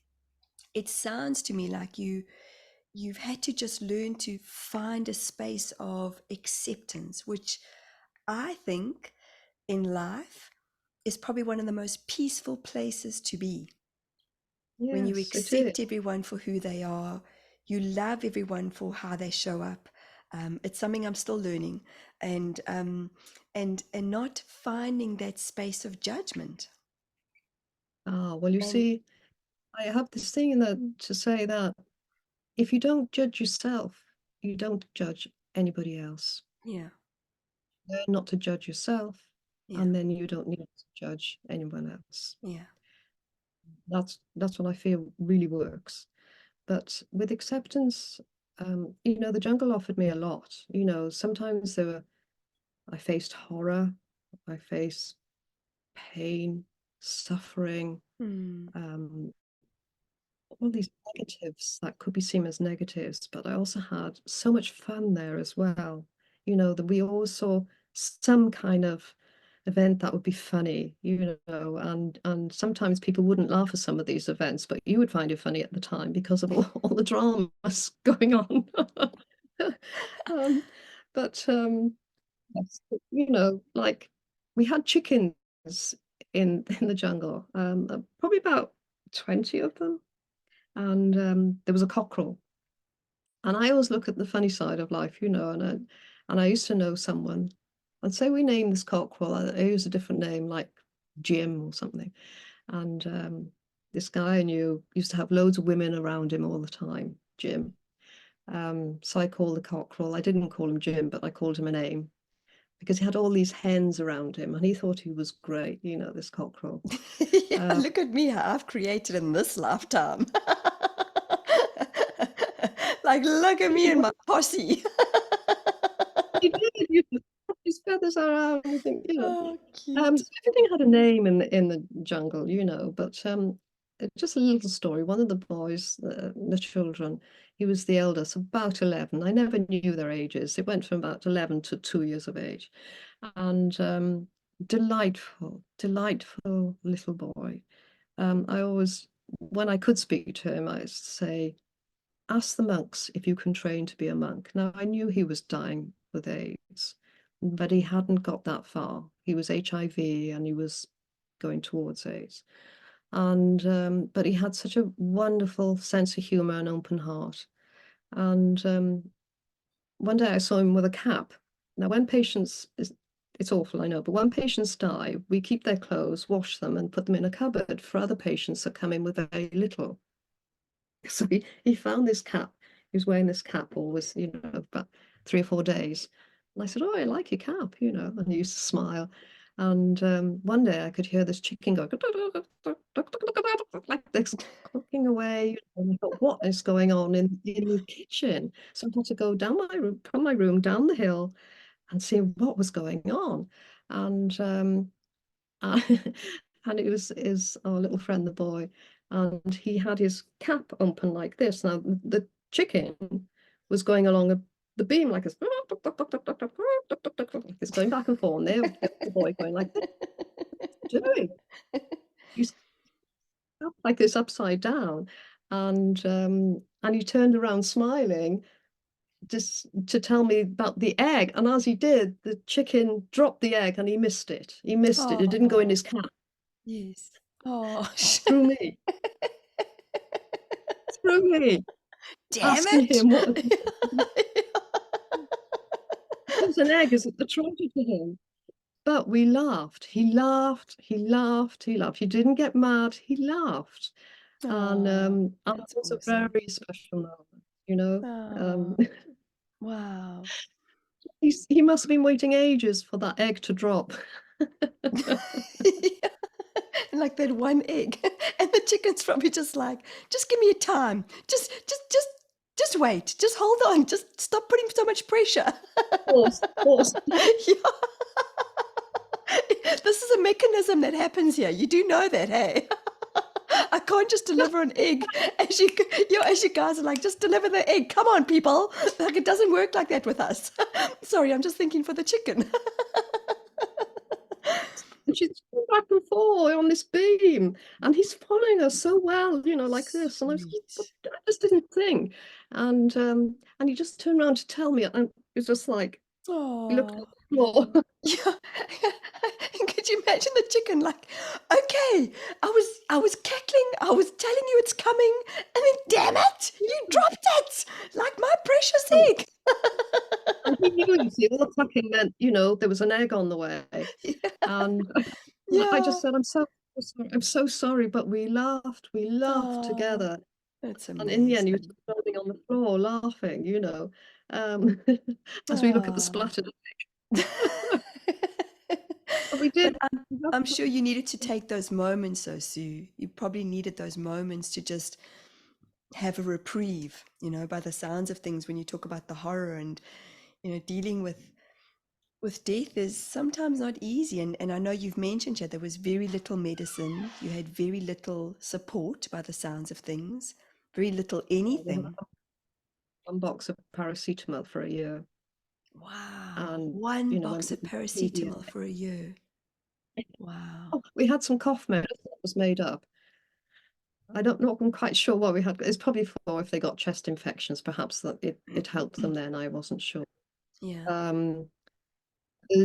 S2: it sounds to me like you've had to just learn to find a space of acceptance, which I think in life is probably one of the most peaceful places to be. When you
S1: Yes, it is.
S2: accept everyone for who they are, you love everyone for how they show up. It's something I'm still learning, and not finding that space of judgment.
S1: Ah, well, you
S2: And
S1: see, I have this thing to say that if you don't judge yourself, you don't judge anybody else.
S2: yeah,
S1: Learn not to judge yourself,
S2: yeah,
S1: and then you don't need to judge anyone else.
S2: yeah.
S1: That's what I feel really works. But with acceptance, you know, the jungle offered me a lot. You know, sometimes I faced horror, I faced pain, suffering,
S2: Hmm.
S1: um, all these negatives that could be seen as negatives, but I also had so much fun there as well. You know, that we always saw some kind of event that would be funny, you know, and sometimes people wouldn't laugh at some of these events, but you would find it funny at the time because of all the dramas going on. um, but yes, you know, like we had chickens in the jungle, probably about 20 of them, and there was a cockerel. And I always look at the funny side of life, you know, and I used to know someone, and say we name this cockerel, I use a different name like Jim or something. And this guy I knew used to have loads of women around him all the time, Jim. So I called the cockerel. I didn't call him Jim, but I called him a name because he had all these hens around him and he thought he was great, you know, this cockerel.
S2: Yeah, look at me, how I've created in this lifetime. Like, look at me and my posse.
S1: He did, you know, his feathers around, you think, you know.
S2: Oh, cute.
S1: So everything had a name in the jungle, you know, but just a little story. One of the boys, the children, he was the eldest, about 11. I never knew their ages. It went from about 11 to 2 years of age. And delightful, delightful little boy. I always, when I could speak to him, I used to say, ask the monks if you can train to be a monk. Now, I knew he was dying with AIDS, but he hadn't got that far. He was HIV and he was going towards AIDS. And but he had such a wonderful sense of humor and open heart. And one day I saw him with a cap. Now, when patients, it's awful, I know, but when patients die, we keep their clothes, wash them, and put them in a cupboard for other patients that come in with very little. So he found this cap. He was wearing this cap always, you know, about 3 or 4 days. And I said, "Oh, I like your cap," you know, and he used to smile. And one day I could hear this chicken go like this, clicking away. And I thought, what is going on in the kitchen? So I had to go down my room, from my room down the hill and see what was going on. And and it was our little friend, the boy, and he had his cap open like this. Now the chicken was going along the beam like this, it's going back and forth. And there was the boy going like this, doing. He's up like this upside down, and he turned around smiling just to tell me about the egg. And as he did, the chicken dropped the egg and he missed it. He missed it. It didn't go in
S2: Oh,
S1: his cap.
S2: yes. Oh,
S1: Through me. Through me.
S2: damn
S1: Asking
S2: it.
S1: him what was an egg is a treasure to him. But we laughed. He laughed. He laughed. He laughed. He didn't get mad. He laughed.
S2: Oh,
S1: And it
S2: that's
S1: was a
S2: awesome.
S1: very special moment, you know.
S2: Oh,
S1: Um,
S2: wow.
S1: he must have been waiting ages for that egg to drop.
S2: Yeah. Like that one egg. And the chicken's probably just like, just give me a time. Just wait. Just hold on. Just stop putting so much pressure.
S1: Pause.
S2: Yeah. This is a mechanism that happens here. You do know that, hey? I can't just deliver an egg as as you guys are like, just deliver the egg. Come on, people. Like, it doesn't work like that with us. Sorry, I'm just thinking for the chicken.
S1: And she's going back and forth on this beam, and he's following us so well, you know, like this. And
S2: Sweet.
S1: I just didn't think. And he just turned around to tell me, and it was just like he looked at
S2: Oh.
S1: the floor.
S2: Yeah. Could you imagine the chicken like, okay, I was cackling, I was telling you it's coming, and then damn it, you dropped it like my precious
S1: and,
S2: egg.
S1: and he knew, you see, all the clucking meant, you know, there was an egg on the way. And I
S2: Yeah.
S1: just said, I'm so sorry, but we laughed
S2: Oh,
S1: together.
S2: that's
S1: And in the end, he was
S2: amazing.
S1: rolling on the floor laughing, you know, um, as we look at the
S2: Oh.
S1: splattered. But we did.
S2: But I'm sure you needed to take those moments, though, Sue. You probably needed those moments to just have a reprieve, by the sounds of things when you talk about the horror and, dealing with death is sometimes not easy. And I know you've mentioned here there was very little medicine. You had very little support by the sounds of things, very little
S1: We had
S2: anything.
S1: one box of paracetamol for a year.
S2: Wow.
S1: And,
S2: One
S1: you know, when
S2: box of
S1: people see the
S2: paracetamol for a year. Wow.
S1: oh, we had some cough medicine that was made up. I don't know, I'm quite sure what we had. It's probably for if they got chest infections, perhaps that it helped them then. I wasn't sure.
S2: Yeah.
S1: Um,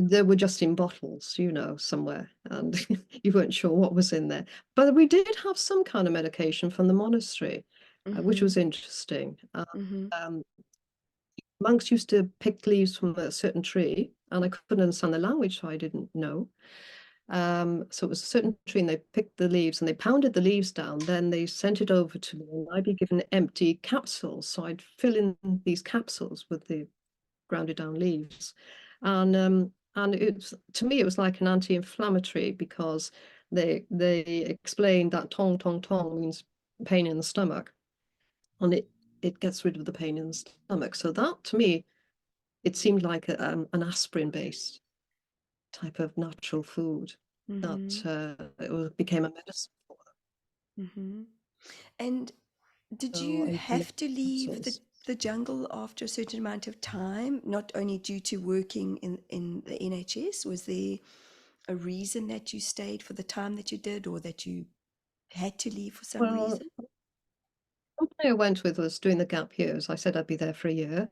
S1: they were just in bottles, you know, somewhere, and you weren't sure what was in there. But we did have some kind of medication from the monastery, which
S2: Mm-hmm.
S1: was interesting.
S2: Mm-hmm.
S1: Um, monks used to pick leaves from a certain tree, and I couldn't understand the language, so I didn't know. So it was a certain tree, and they picked the leaves and they pounded the leaves down. Then they sent it over to me, and I'd be given empty capsules. So I'd fill in these capsules with the grounded down leaves. And it's, to me, it was like an anti-inflammatory, because they explained that tong tong tong means pain in the stomach, and it gets rid of the pain in the stomach. So that, to me, it seemed like an aspirin based type of natural food that became a medicine for
S2: them. And did
S1: them.
S2: you
S1: So
S2: have to leave
S1: capsules.
S2: the jungle after a certain amount of time, not only due to working in the NHS? Was there a reason that you stayed for the time that you did, or that you had to leave for some
S1: Well,
S2: reason?
S1: the company I went with was doing the gap years. I said I'd be there for a year.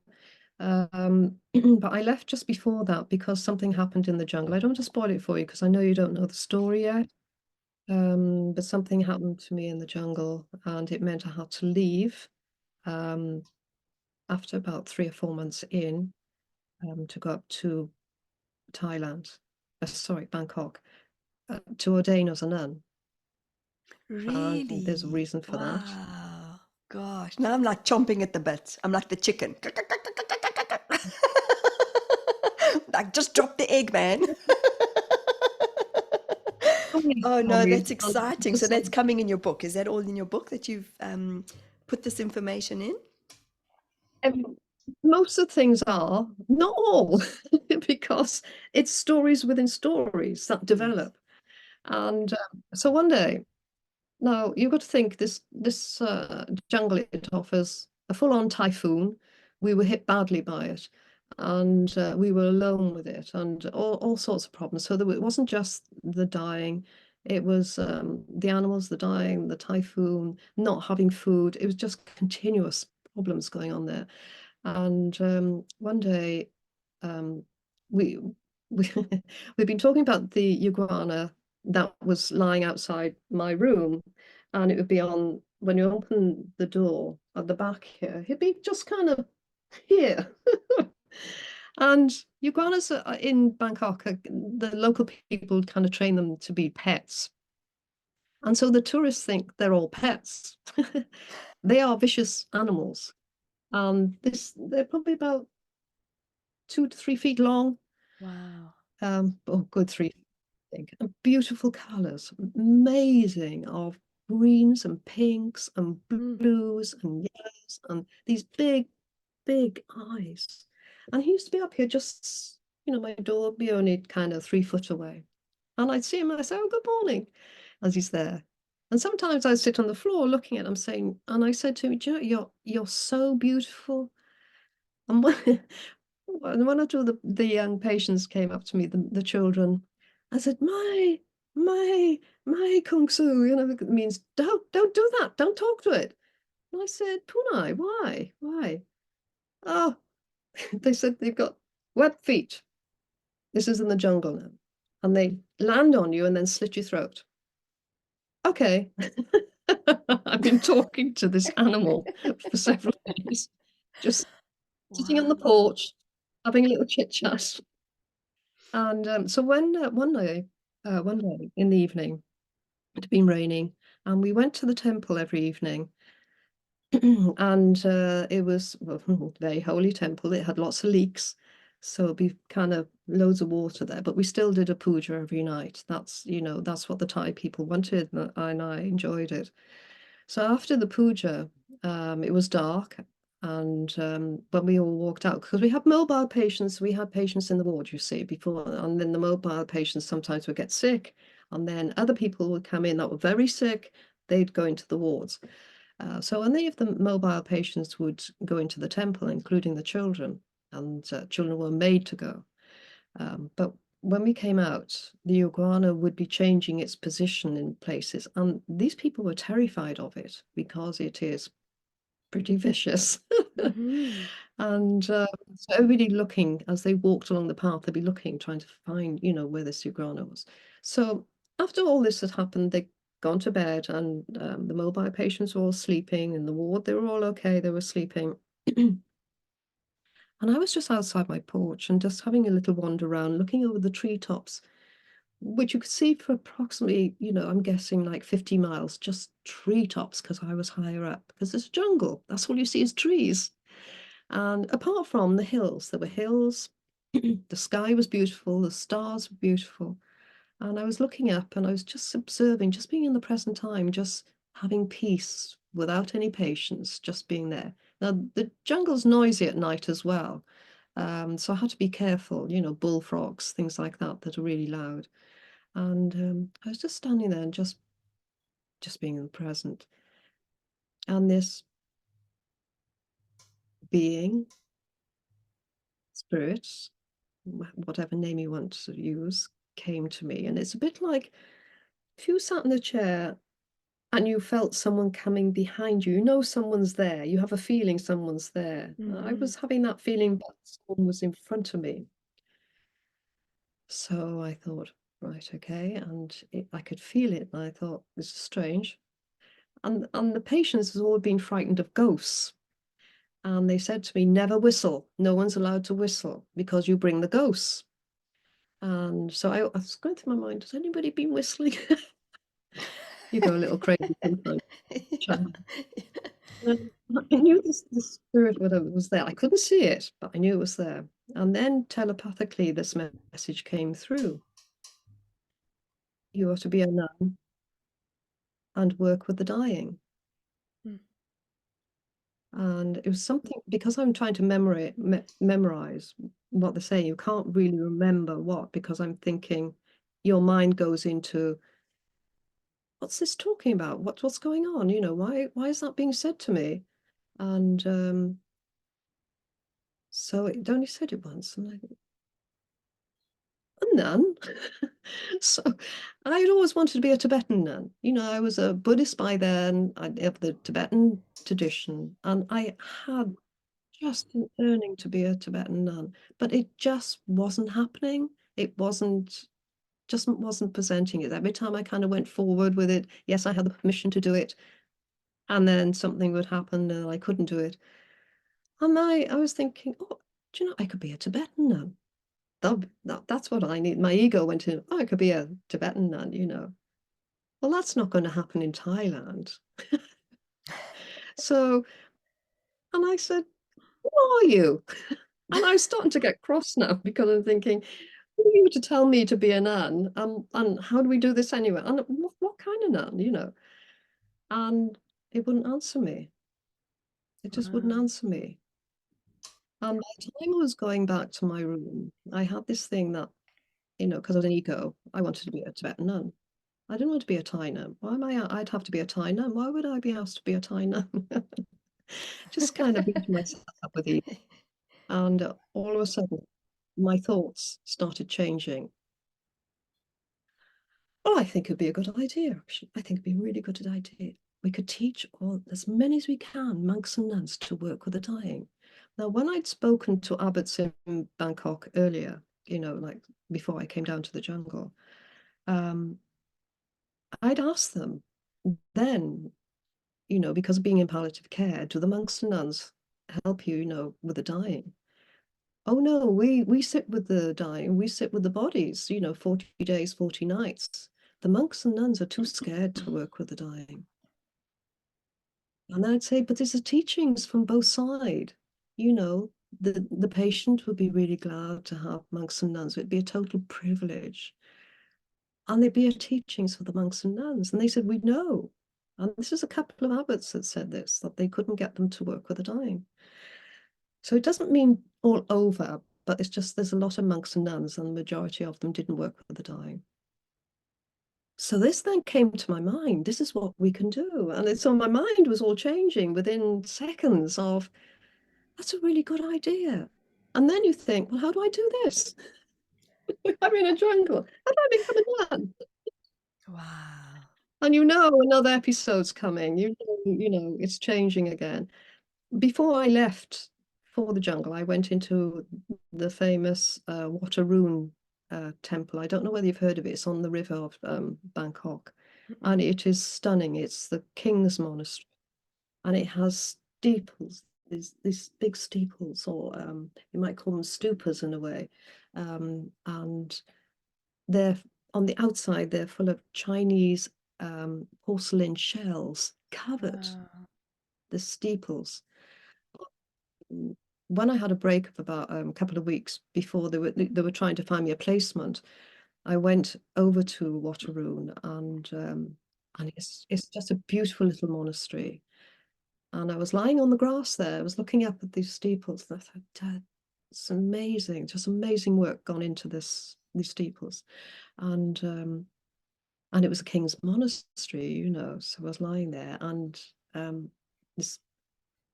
S1: But I left just before that because something happened in the jungle. I don't want to spoil it for you because I know you don't know the story yet. But something happened to me in the jungle, and it meant I had to leave after about 3 or 4 months in, to go up to Thailand, sorry, Bangkok, to ordain as a nun. And there's a
S2: Really?
S1: reason for that.
S2: Wow. Gosh. Now I'm like chomping at the bit. I'm like the chicken. Like, just drop the egg, man.
S1: Funny
S2: Oh no,
S1: story,
S2: that's
S1: and
S2: exciting. So
S1: just like,
S2: that's coming in your book. Is that all in your book that you've put this information in?
S1: most of the things are, not all, because it's stories within stories that
S2: Yes.
S1: develop. And so one day, now you've got to think, this jungle, it offers a full-on typhoon. We were hit badly by it, and we were alone with it, and all sorts of problems. So it wasn't just the dying, it was the animals, the dying, the typhoon, not having food. It was just continuous problems going on there. And one day, um, we we we've been talking about the iguana that was lying outside my room, and it would be on when you open the door at the back here. He'd be just kind of here. And iguanas are in Bangkok, the local people kind of train them to be pets. And so the tourists think they're all pets. They are vicious animals. And they're probably about 2 to 3 feet long.
S2: Wow.
S1: Good 3 feet, I think. And beautiful colors, amazing, of greens and pinks and
S2: Mm.
S1: blues and yellows, and these big, big eyes. And he used to be up here, just, my door would be only kind of 3 foot away. And I'd see him and I'd say, "Oh, good morning," as he's there. And sometimes I'd sit on the floor looking at him saying, and I said to him, "Do you know, you're so beautiful." And when I told the young patients came up to me, the children, I said, my Kung Su, it means don't do that, don't talk to it. And I said, "Punai, why? Why?" Oh, they said they've got web feet. This is in the jungle now. And they land on you and then slit your throat. Okay. I've been talking to this animal for several days, just sitting on the
S2: Wow.
S1: porch, having a little chit chat. And so when one day in the evening, it had been raining, and we went to the temple every evening. And it was a very holy temple. It had lots of leaks, so it'd be kind of loads of water there. But we still did a puja every night. That's what the Thai people wanted, and I enjoyed it. So after the puja, it was dark, and when we all walked out, because we had mobile patients, we had patients in the ward, you see, before, and then the mobile patients sometimes would get sick, and then other people would come in that were very sick, they'd go into the wards. So any of the mobile patients would go into the temple, including the children, and children were made to go. But when we came out, the iguana would be changing its position in places, and these people were terrified of it because it is pretty vicious.
S2: Mm-hmm.
S1: And so everybody looking as they walked along the path, they'd be looking, trying to find, where this iguana was. So after all this had happened, they'd gone to bed, and the mobile patients were all sleeping in the ward. They were all okay, they were sleeping. And I was just outside my porch and just having a little wander around, looking over the treetops, which you could see for approximately, I'm guessing like 50 miles, just treetops because I was higher up, because it's a jungle. That's all you see is trees. And apart from the hills, there were hills, the sky was beautiful, the stars were beautiful. And I was looking up and I was just observing, just being in the present time, just having peace without any patience, just being there. Now, the jungle's noisy at night as well. So I had to be careful, bullfrogs, things like that are really loud. And I was just standing there and just being in the present. And this being, spirit, whatever name you want to use, came to me. And it's a bit like if you sat in a chair and you felt someone coming behind you, someone's there, you have a feeling someone's there. I was having that feeling, but someone was in front of me. So I thought, right, okay. And I could feel it. And I thought, this is strange. And the patients has always been frightened of ghosts. And they said to me, never whistle. No one's allowed to whistle because you bring the ghosts. And so I was going through my mind, has anybody been whistling? You go a little crazy sometimes.
S2: Yeah.
S1: I knew this spirit was there. I couldn't see it, but I knew it was there. And then telepathically, this message came through. You are to be a nun and work with the dying.
S2: Mm.
S1: And it was something, because I'm trying to memorize what they're saying, you can't really remember what, because I'm thinking your mind goes into, what's this talking about? What's going on? Why is that being said to me? And so it only said it once, and I thought, a nun? So I'd always wanted to be a Tibetan nun. I was a Buddhist by then, of the Tibetan tradition, and I had just an yearning to be a Tibetan nun, but it just wasn't happening. It just wasn't presenting it. Every time I kind of went forward with it, yes, I had the permission to do it, and then something would happen and I couldn't do it. And I was thinking, oh, do you know, I could be a Tibetan nun. That's what I need. My ego went in, oh, I could be a Tibetan nun. Well, that's not going to happen in Thailand. So, and I said, who are you? And I was starting to get cross now because I'm thinking, who are you to tell me to be a nun? And how do we do this anyway? And what kind of nun? And it wouldn't answer me. It just wouldn't
S2: Wow.
S1: answer me. And by the time I was going back to my room, I had this thing that, because of an ego, I wanted to be a Tibetan nun. I didn't want to be a Thai nun. Why am I? I'd have to be a Thai nun. Why would I be asked to be a Thai nun? Just kind of beat myself up with it. And all of a sudden, my thoughts started changing. Well, I think it'd be a good idea. I think it'd be a really good idea. We could teach as many as we can, monks and nuns, to work with the dying. Now, when I'd spoken to abbots in Bangkok earlier, like before I came down to the jungle, I'd asked them then, because of being in palliative care, do the monks and nuns help you, with the dying? Oh no, we sit with the dying, we sit with the bodies, 40 days, 40 nights. The monks and nuns are too scared to work with the dying. And I'd say, but there's the teachings from both sides. The patient would be really glad to have monks and nuns. It'd be a total privilege. And there'd be a teachings for the monks and nuns. And they said, we know. And this is a couple of abbots that said this, that they couldn't get them to work with the dying. So it doesn't mean all over, but it's just there's a lot of monks and nuns, and the majority of them didn't work with the dying. So this then came to my mind, this is what we can do. And so my mind was all changing within seconds of, that's a really good idea. And then you think, well, how do I do this? I'm in a jungle. How do I become a nun?
S2: Wow.
S1: And another episode's coming. It's changing again. Before I left for the jungle, I went into the famous Waterun temple. I don't know whether you've heard of it. It's on the river of Bangkok. And it is stunning. It's the king's monastery. And it has steeples, these big steeples, or you might call them stupas in a way. And they're on the outside, they're full of Chinese porcelain shells covered
S2: Wow.
S1: the steeples. When I had a break of about a couple of weeks before they were trying to find me a placement, I went over to Waterroon, and it's just a beautiful little monastery. And I was lying on the grass there. I was looking up at these steeples, and I thought, Dad, it's amazing, just amazing work gone into these steeples. And it was a king's monastery, you know. So I was lying there, and this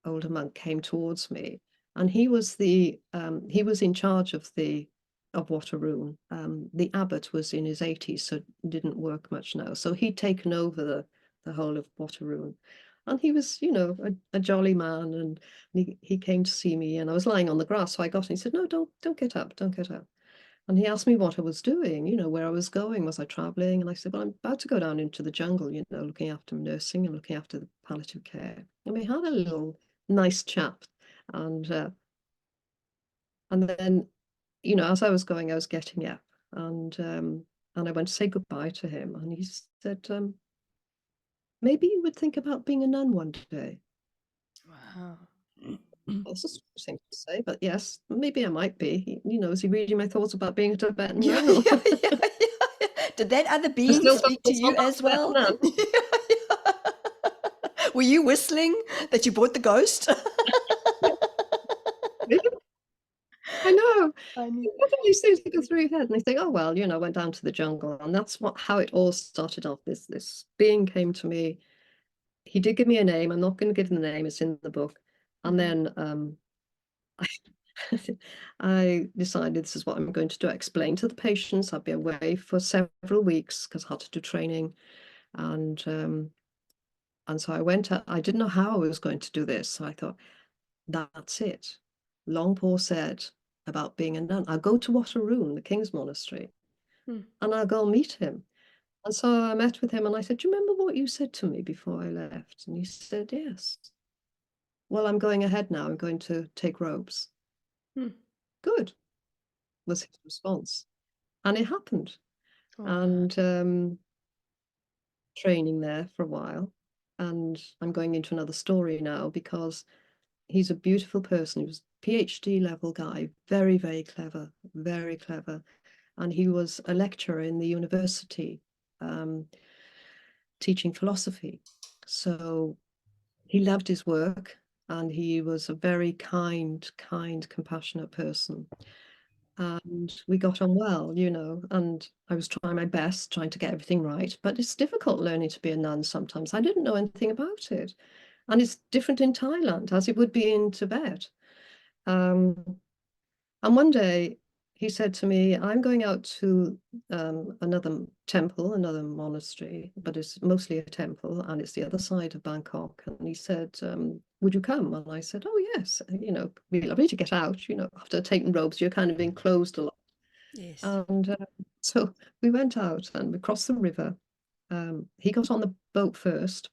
S1: older monk came towards me, and he was in charge of Waterroon. The abbot was in his 80s, so didn't work much now. So he'd taken over the whole of Waterroon. And he was, you know, a jolly man, and he came to see me, and I was lying on the grass. So I got, and he said, "No, don't get up, don't get up." And he asked me what I was doing, you know, where I was going. Was I traveling? And I said, well, I'm about to go down into the jungle, you know, looking after nursing and looking after the palliative care. And we had a little nice chat. And then, you know, as I was going, I was getting up, and I went to say goodbye to him. And he said, maybe you would think about being a nun one day.
S2: Wow.
S1: Well, this is a thing to say, but yes, maybe I might be. You know, is he reading my thoughts about being a Tibetan
S2: Yeah,
S1: nun?
S2: yeah, yeah, yeah. Did that other
S1: I
S2: being
S1: still don't
S2: speak to you
S1: know
S2: as
S1: about
S2: well?
S1: Tibetan nun.
S2: Yeah, yeah. Were you whistling that you brought the ghost?
S1: I know.
S2: Funny.
S1: What are these things that go through your head? And they think, oh well, you know, I went down to the jungle, and that's how it all started off. This being came to me. He did give me a name. I'm not going to give him the name. It's in the book. And then I, I decided this is what I'm going to do. I explained to the patients I'd be away for several weeks because I had to do training, and so I went. I didn't know how I was going to do this. So I thought, that's it. Longpo said about being a nun. I'll go to Waterroon, the King's Monastery,
S2: Hmm.
S1: and I'll go meet him. And so I met with him, and I said, do you remember what you said to me before I left? And he said, yes. Well, I'm going ahead now. I'm going to take robes.
S2: Hmm.
S1: Good, was his response. And it happened.
S2: Wow.
S1: And training there for a while. And I'm going into another story now because he's a beautiful person. He was a PhD level guy, very, very clever, very clever. And he was a lecturer in the university, teaching philosophy. So he loved his work, and he was a very kind, compassionate person. And we got on well, you know, and I was trying my best, trying to get everything right. But it's difficult learning to be a nun sometimes. I didn't know anything about it. And it's different in Thailand as it would be in Tibet. Um, and one day he said to me, I'm going out to another temple, another monastery, but it's mostly a temple, and it's the other side of Bangkok. And he said, would you come? And I said, oh, yes. You know, it'd be lovely to get out. You know, after taking robes, you're kind of enclosed a lot.
S2: Yes.
S1: And so we went out and we crossed the river. He got on the boat first.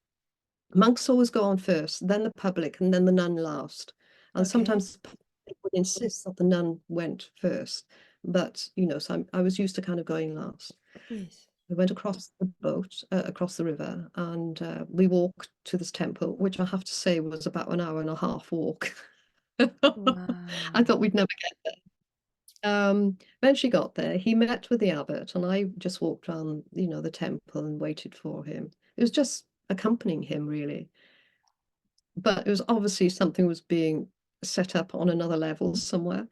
S1: Monks always go on first, then the public, and then the nun last. And
S2: Okay.
S1: sometimes the public would insist that the nun went first. But, you know, so I was used to kind of going last.
S2: Yes.
S1: We went across the boat, across the river, and we walked to this temple, which I have to say was about an hour and a half walk. I
S2: Wow.
S1: thought we'd never get there. When she got there, he met with the abbot, and I just walked around, you know, the temple and waited for him. It was just accompanying him, really. But it was obviously something was being set up on another level somewhere,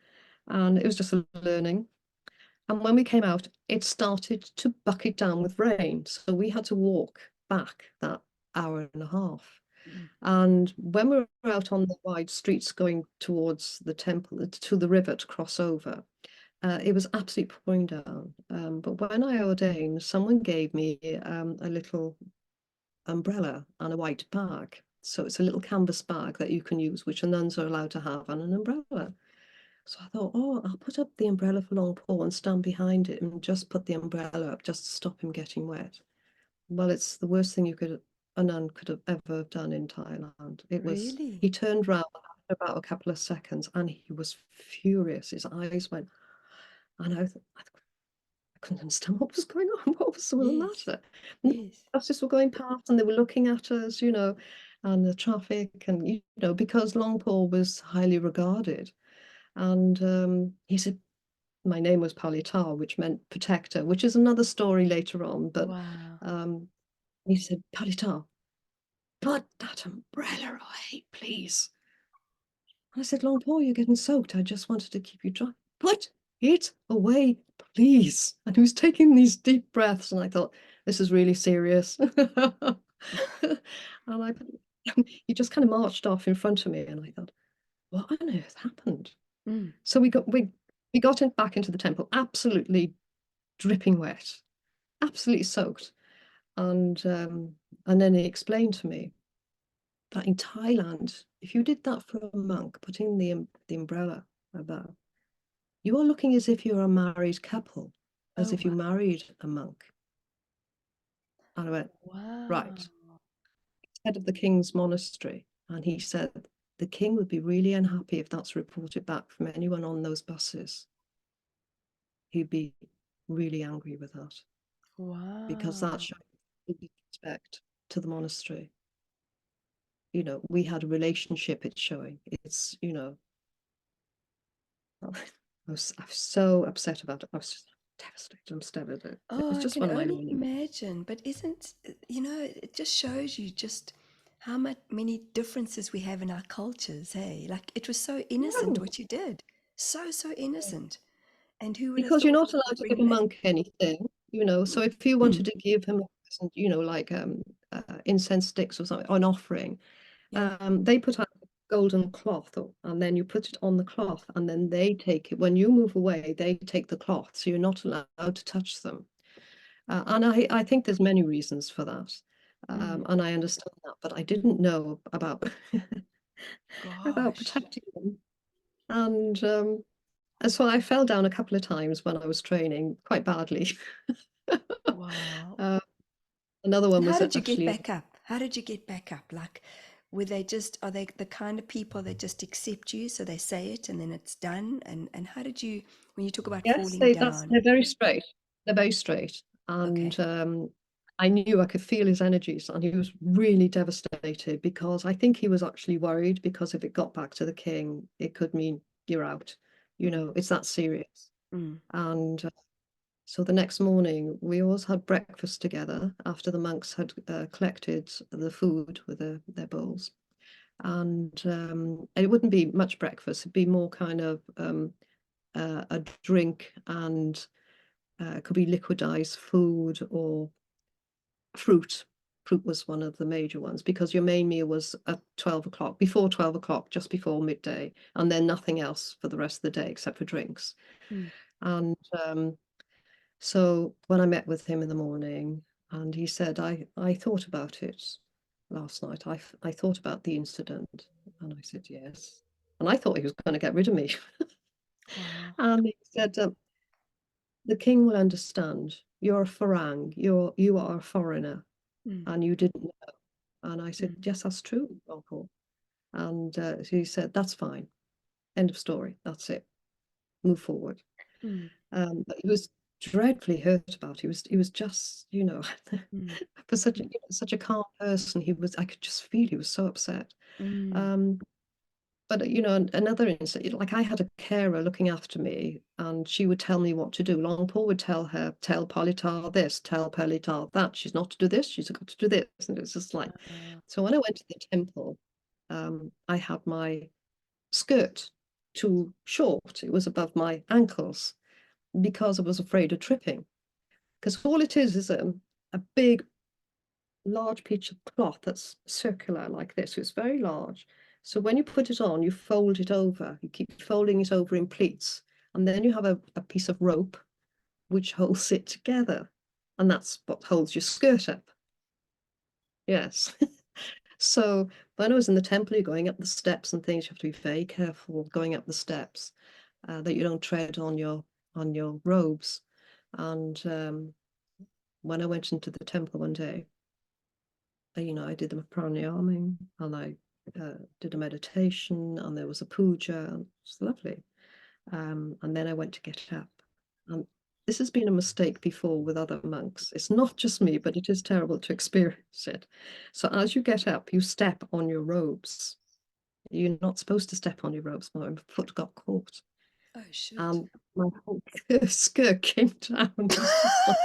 S1: and it was just a learning. And when we came out, it started to bucket down with rain, so we had to walk back that hour and a half.
S2: Mm.
S1: And when we were out on the wide streets going towards the temple, to the river to cross over, it was absolutely pouring down. But when I ordained, someone gave me a little umbrella and a white bag. So it's a little canvas bag that you can use, which the nuns are allowed to have, and an umbrella. So I thought, oh, I'll put up the umbrella for Long Paul and stand behind it and just put the umbrella up just to stop him getting wet. Well, it's the worst thing a nun could have ever done in Thailand.
S2: Really?
S1: He turned round after about a couple of seconds and he was furious. His eyes went, and I couldn't understand what was going on. What was the
S2: Yes.
S1: matter? And the
S2: Yes.
S1: buses were going past and they were looking at us, and the traffic, and because Longpo was highly regarded. And he said my name was Palitar, which meant protector, which is another story later on. But
S2: Wow.
S1: he said, Palitar, put that umbrella away, please. And I said, Longpo, you're getting soaked. I just wanted to keep you dry. Put it away, please. And he was taking these deep breaths, and I thought, this is really serious. And he just kind of marched off in front of me, and I thought, what on earth happened?
S2: Mm.
S1: So we got back into the temple, absolutely dripping wet, absolutely soaked. And then he explained to me that in Thailand, if you did that for a monk, putting the umbrella above, you are looking as if you're a married couple, as
S2: Oh,
S1: if you
S2: wow.
S1: married a monk. And I went,
S2: Wow.
S1: right. Head of the king's monastery. And he said, the king would be really unhappy if that's reported back from anyone on those buses. He'd be really angry with that because that
S2: Wow.
S1: shows respect to the monastery. We had a relationship, it's showing. It's, I was so upset about it. I was just devastated. I'm devastated.
S2: Oh,
S1: It's
S2: I
S1: just
S2: can
S1: one of my
S2: only
S1: moments.
S2: imagine. But it just shows you just how many differences we have in our cultures, hey? Like it was so innocent
S1: No,
S2: what you did. So, so innocent. And who would have
S1: because you're
S2: thought
S1: not
S2: it
S1: allowed
S2: would
S1: to give a
S2: bring that?
S1: monk anything, So if you wanted to give him a present, like incense sticks or something, an offering,
S2: Yeah.
S1: they put out a golden cloth, and then you put it on the cloth, and then they take it. When you move away, they take the cloth, so you're not allowed to touch them. And I think there's many reasons for that.
S2: Mm.
S1: And I understand that, but I didn't know about about
S2: Gosh.
S1: protecting them. And so I fell down a couple of times when I was training quite badly.
S2: Wow.
S1: uh, Another
S2: And
S1: one
S2: how
S1: was
S2: did you get
S1: actually,
S2: back up? How did you get back up? Like, are they the kind of people that just accept you, so they say it and then it's done? And how did you, when you talk about
S1: yes,
S2: falling down?
S1: they're very straight. They're very straight.
S2: Okay.
S1: And I knew I could feel his energies, and he was really devastated because I think he was actually worried, because if it got back to the king, it could mean you're out.
S2: Mm.
S1: It's that serious.
S2: Mm.
S1: And so the next morning, we always had breakfast together after the monks had collected the food with their bowls. And it wouldn't be much breakfast, it'd be more kind of a drink, and it could be liquidized food or fruit. Fruit was one of the major ones, because your main meal was at 12 o'clock, before 12 o'clock, just before midday, and then nothing else for the rest of the day except for drinks.
S2: Mm.
S1: And so when I met with him in the morning, and he said, I thought about it last night. I thought about the incident. And I said, yes. And I thought he was going to get rid of me.
S2: Wow.
S1: And he said, the king will understand. You're a Farang. You are a foreigner,
S2: Mm.
S1: and you didn't know. And I said,
S2: Mm.
S1: yes, that's true, uncle. And so he said, that's fine. End of story. That's it. Move forward.
S2: Mm.
S1: But he was dreadfully hurt about it. He was just,
S2: Mm.
S1: for such a calm person, I could just feel he was so upset.
S2: Mm.
S1: Um, but another incident, like I had a carer looking after me, and she would tell me what to do. Longpo would tell Politar this, tell Politar that. She's not to do this, she's got to do this. And it's just like,
S2: Uh,
S1: so when I went to the temple, I had my skirt too short. It was above my ankles because I was afraid of tripping. Because all it is a big, large piece of cloth that's circular like this. It's very large. So when you put it on, you fold it over. You keep folding it over in pleats. And then you have a piece of rope which holds it together. And that's what holds your skirt up. Yes. So when I was in the temple, you're going up the steps and things, you have to be very careful going up the steps, that you don't tread on your robes. And when I went into the temple one day, I did the pranayama, and I did a meditation, and there was a puja, and it was lovely. And then I went to get up, and this has been a mistake before with other monks. It's not just me, but it is terrible to experience it. So as you get up, you step on your robes. You're not supposed to step on your robes. My foot got caught,
S2: Oh, shoot.
S1: and my whole skirt came down. It's just like,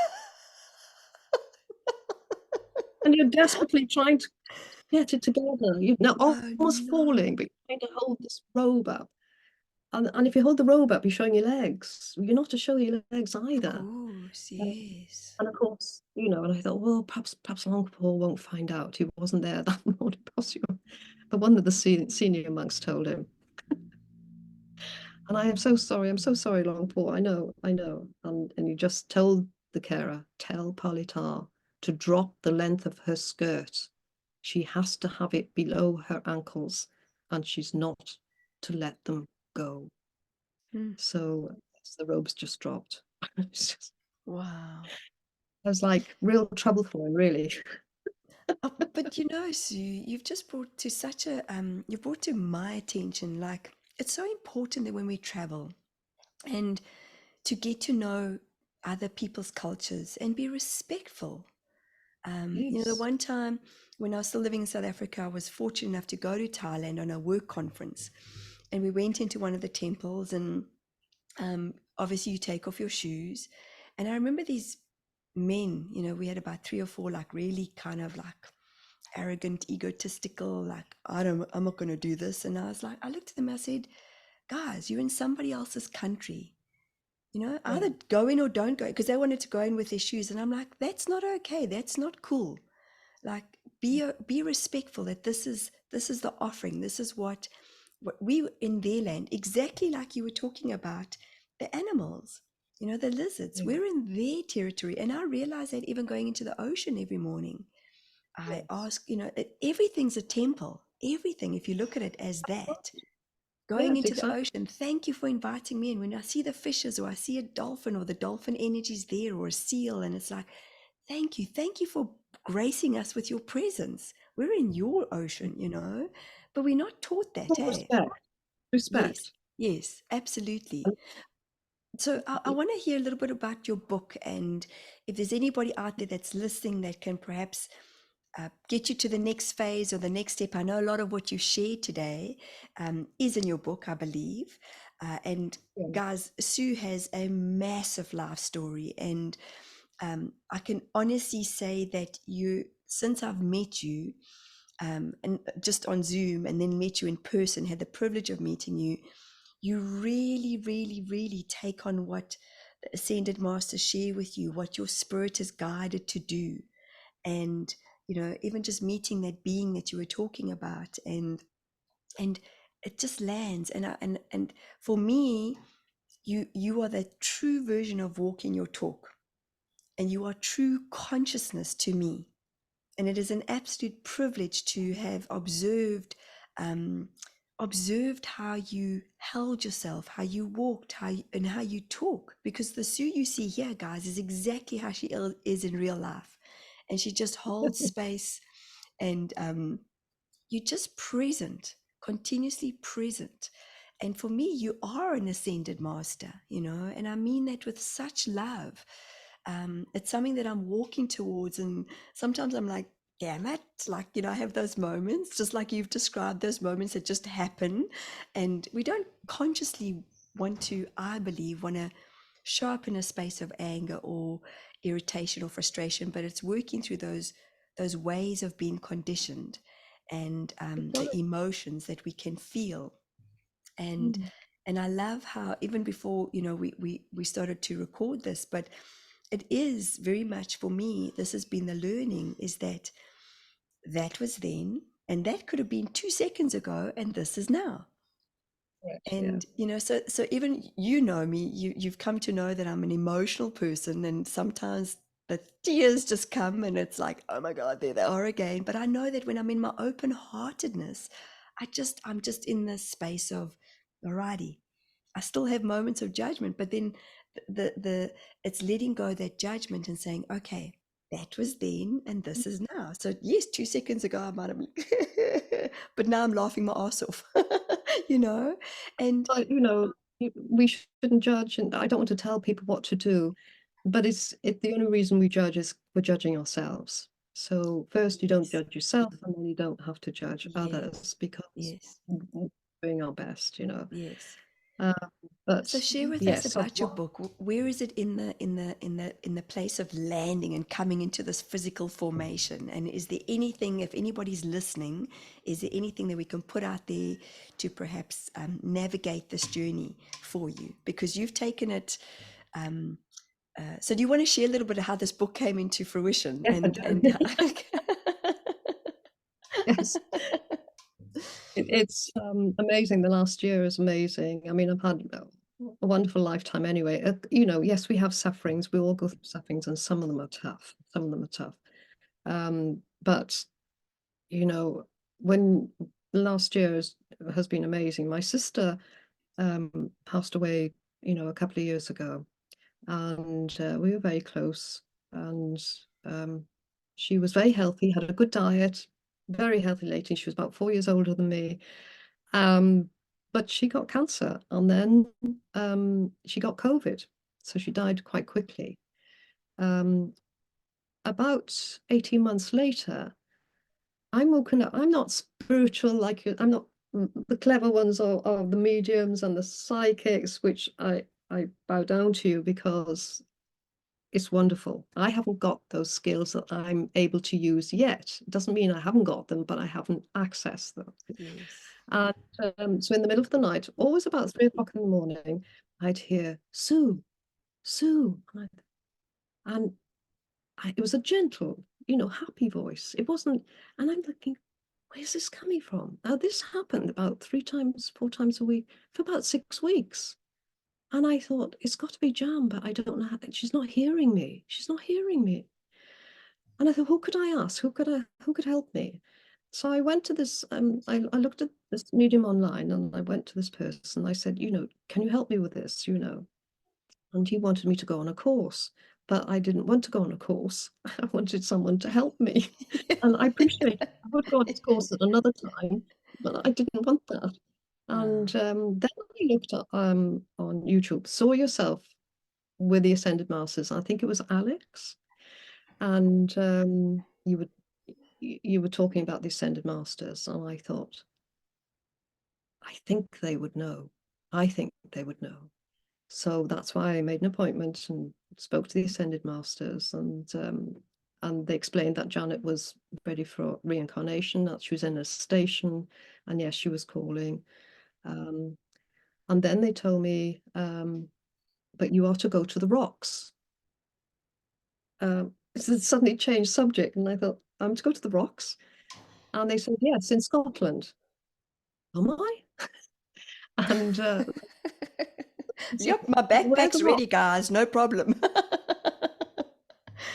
S1: and you're desperately trying to get it together. You're now
S2: Oh,
S1: almost falling,
S2: no.
S1: but you're trying to hold this robe up. And if you hold the robe up, you're showing your legs. You're not to show your legs
S2: Of
S1: either.
S2: course,
S1: Um,
S2: yes.
S1: And of course, and I thought, well, perhaps Long Paul won't find out. He wasn't there that morning, possible. But one of the senior monks told him. And I am so sorry. I'm so sorry, Long Paul. I know, I know. And you just told the carer, tell Politar to drop the length of her skirt. She has to have it below her ankles, and she's not to let them go.
S2: Mm.
S1: So the robes just dropped.
S2: Wow.
S1: I was like, real trouble for him, really.
S2: But you know, Sue, you've just brought to such a you brought to my attention, like it's so important that when we travel and to get to know other people's cultures and be respectful. The
S1: Yes.
S2: one time when I was still living in South Africa, I was fortunate enough to go to Thailand on a work conference, and we went into one of the temples, and obviously you take off your shoes, and I remember these men, we had about three or four, like really kind of like arrogant, egotistical, like, I'm not going to do this. And I was like, I looked at them, I said, guys, you're in somebody else's country,
S1: Yeah.
S2: either go in or don't go, because they wanted to go in with their shoes. And I'm like, that's not okay. That's not cool. Like, be respectful that this is the offering. This is what we in their land, exactly like you were talking about the animals, the lizards.
S1: Yeah.
S2: We're in their territory. And I realize that even going into the ocean every morning, I
S1: Yes.
S2: ask, everything's a temple. Everything, if you look at it as that, going
S1: Yes,
S2: into the
S1: exactly.
S2: ocean, thank you for inviting me in. When I see the fishes or I see a dolphin or the dolphin energy's there or a seal, and it's like, thank you for gracing us with your presence. We're in your ocean, but we're not taught that,
S1: Well,
S2: eh?
S1: respect.
S2: Yes,
S1: Respect.
S2: yes, absolutely.
S1: And
S2: So I want to hear a little bit about your book, and if there's anybody out there that's listening that can perhaps get you to the next phase or the next step. I know a lot of what you shared today is in your book, I believe. And
S1: yeah,
S2: guys, Sue has a massive life story, and I can honestly say that since I've met you, and just on Zoom, and then met you in person, had the privilege of meeting you, you really, really, really take on what the Ascended Masters share with you, what your spirit is guided to do. And even just meeting that being that you were talking about, and it just lands. And for me, you are the true version of walking your talk, and you are true consciousness to me. And it is an absolute privilege to have um, observed how you held yourself, how you walked, and how you talk. Because the Sue you see here, guys, is exactly how she is in real life, and she just holds space, and you're just present, continuously present. And for me, you are an ascended master, and I mean that with such love. It's something that I'm walking towards, and sometimes I'm like, damn it, like, I have those moments, just like you've described, those moments that just happen, and we don't consciously I believe, want to show up in a space of anger or irritation or frustration, but it's working through those ways of being conditioned, and
S1: it's
S2: the
S1: right.
S2: emotions that we can feel. and
S1: Mm.
S2: and I love how, even before we started to record this, but it is very much, for me, this has been the learning, is that was then, and that could have been 2 seconds ago, and this is now.
S1: Right, yeah.
S2: And so even me, you've come to know that I'm an emotional person, and sometimes the tears just come, and it's like, oh my god, there they are again. But I know that when I'm in my open heartedness, I'm just in this space of, alrighty, I still have moments of judgment, but then the it's letting go that judgment and saying, okay, that was then and this is now. So yes, 2 seconds ago I might have but now I'm laughing my ass off, you know. And
S1: But, we shouldn't judge, and I don't want to tell people what to do, but the only reason we judge is we're judging ourselves. So first you don't
S2: Yes.
S1: judge yourself, and then you don't have to judge
S2: Yes.
S1: others, because
S2: Yes.
S1: we're doing our best, you know.
S2: Yes.
S1: Uh,
S2: So
S1: but
S2: share with us
S1: yes,
S2: about your book. Where is it in the place of landing and coming into this physical formation? And is there anything, if anybody's listening, is there anything that we can put out there to perhaps navigate this journey for you? Because you've taken it. Um, so do you want to share a little bit of how this book came into fruition?
S1: yes, I
S2: And
S1: do. Yes. It's amazing. The last year is amazing. I mean, I've had a wonderful lifetime anyway. You know, yes, we have sufferings. We all go through sufferings, and some of them are tough. Some of them are tough. But you know, when last year has been amazing. My sister passed away, you know, a couple of years ago, and we were very close. And she was very healthy, had a good diet, very healthy lady. She was about 4 years older than me. But she got cancer, and then she got COVID, so she died quite quickly. About 18 months later, I'm woken up. I'm not spiritual like you. I'm not the clever ones, or the mediums and the psychics, which I bow down to you, because it's wonderful. I haven't got those skills that I'm able to use yet. It doesn't mean I haven't got them, but I haven't accessed them.
S2: yes.
S1: And so in the middle of the night, always about 3 o'clock in the morning, I'd hear Sue, Sue, and it was a gentle, you know, happy voice. It wasn't, and I'm thinking, where's this coming from? Now this happened about 3 times, 4 times a week for about 6 weeks. And I thought, it's got to be Jan, but I don't know how. She's not hearing me. She's not hearing me. And I thought, who could I ask? Who could help me? So I went to this, I looked at this medium online, and I went to this person. I said, you know, can you help me with this, you know? And he wanted me to go on a course, but I didn't want to go on a course. I wanted someone to help me. And I appreciate I would go on this course at another time, but I didn't want that. And
S2: Ah,
S1: then I looked up on YouTube, Saw Yourself with the Ascended Masters. I think it was Alex. And you were talking about the Ascended Masters, and I thought, I think they would know. I think they would know. So that's why I made an appointment and spoke to the Ascended Masters, and they explained that Janet was ready for reincarnation, that she was in a station, and yes, she was calling. Um, and then they told me, but you are to go to the rocks. So it suddenly changed subject, and I thought, I'm to go to the rocks? And they said, yes, in Scotland. Am I? And so,
S2: yep, my
S1: where are the
S2: backpack's
S1: rocks?
S2: ready, guys. No problem.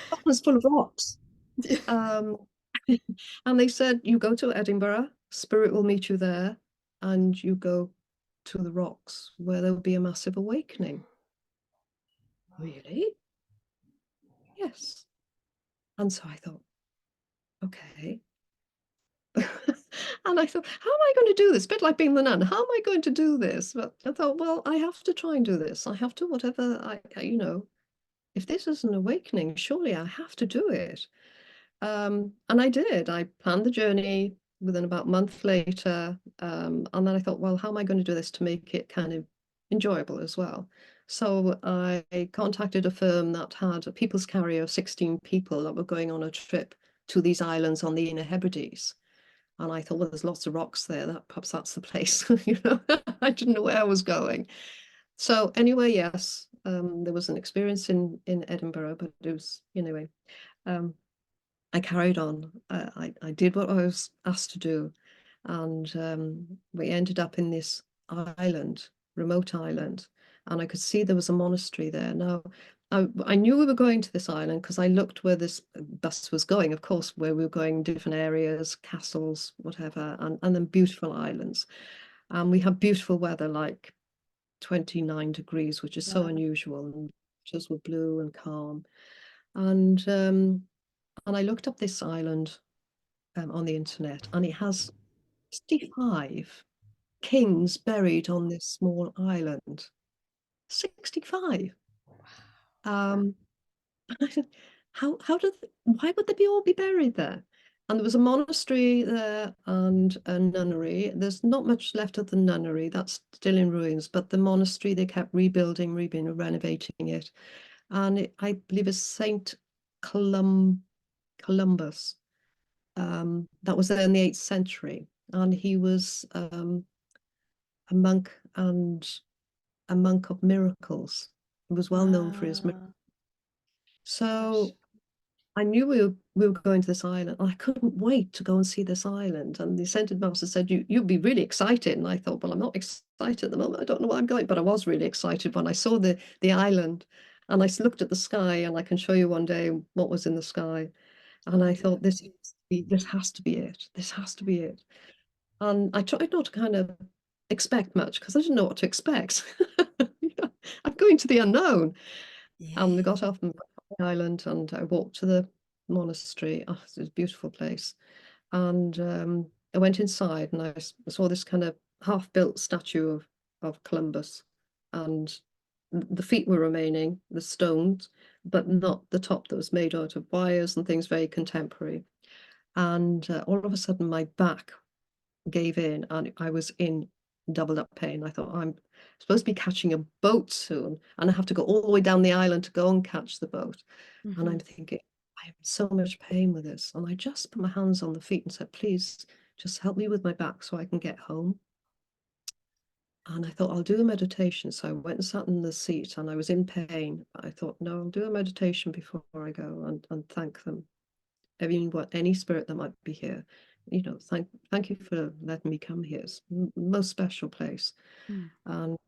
S1: Scotland's full of rocks. Um, and they said, you go to Edinburgh, spirit will meet you there, and you go to the rocks where there'll be a massive awakening. Really? Yes. And so I thought, okay. And I thought, how am I going to do this? A bit like being the nun. How am I going to do this? But I thought, well, I have to try and do this. I have to, whatever you know, if this is an awakening, surely I have to do it. And I did. I planned the journey within about a month later. And then I thought, well, how am I going to do this to make it kind of enjoyable as well? So I contacted a firm that had a people's carrier of 16 people that were going on a trip to these islands on the Inner Hebrides. And I thought, well, there's lots of rocks there. That perhaps that's the place. You know, I didn't know where I was going. So anyway, yes, there was an experience in Edinburgh, but it was anyway. Um, I carried on. I did what I was asked to do, and we ended up in this island, remote island, and I could see there was a monastery there. Now, I knew we were going to this island because I looked where this bus was going, of course, where we were going, different areas, castles, whatever, and then beautiful islands. And we had beautiful weather, like 29 degrees, which is so
S2: Wow.
S1: unusual, and just were blue and calm. And I looked up this island on the internet, and it has 65 kings buried on this small island. 65. Um, why would they all be buried there? And there was a monastery there and a nunnery. There's not much left of the nunnery, that's still in ruins, but the monastery, they kept rebuilding, renovating it. And I believe it's Saint Columbus, that was there in the 8th century. And he was a monk, and a monk of miracles. He was well known for his miracles. So
S2: Gosh.
S1: I knew we were going to this island, and I couldn't wait to go and see this island. And the ascended master said, you'll be really excited. And I thought, well, I'm not excited at the moment. I don't know where I'm going, but I was really excited when I saw the island. And I looked at the sky, and I can show you one day what was in the sky. And I thought, this has to be it. This has to be it. And I tried not to kind of expect much, because I didn't know what to expect. I'm going to the unknown. And we got off the island, and I walked to the monastery. Oh, it's a beautiful place. And I went inside, and I saw this kind of half-built statue of Columbus. And the feet were remaining, the stones, but not the top that was made out of wires and things, very contemporary. And all of a sudden, my back gave in, and I was in doubled up pain. I thought, I'm supposed to be catching a boat soon, and I have to go all the way down the island to go and catch the boat. And I'm thinking, I have so much pain with this. And I just put my hands on the feet and said, please just help me with my back so I can get home. And I thought, I'll do a meditation. So I went and sat in the seat, and I was in pain. But I thought, no, I'll do a meditation before I go and thank them. Any spirit that might be here, thank you for letting me come here. It's most special place. And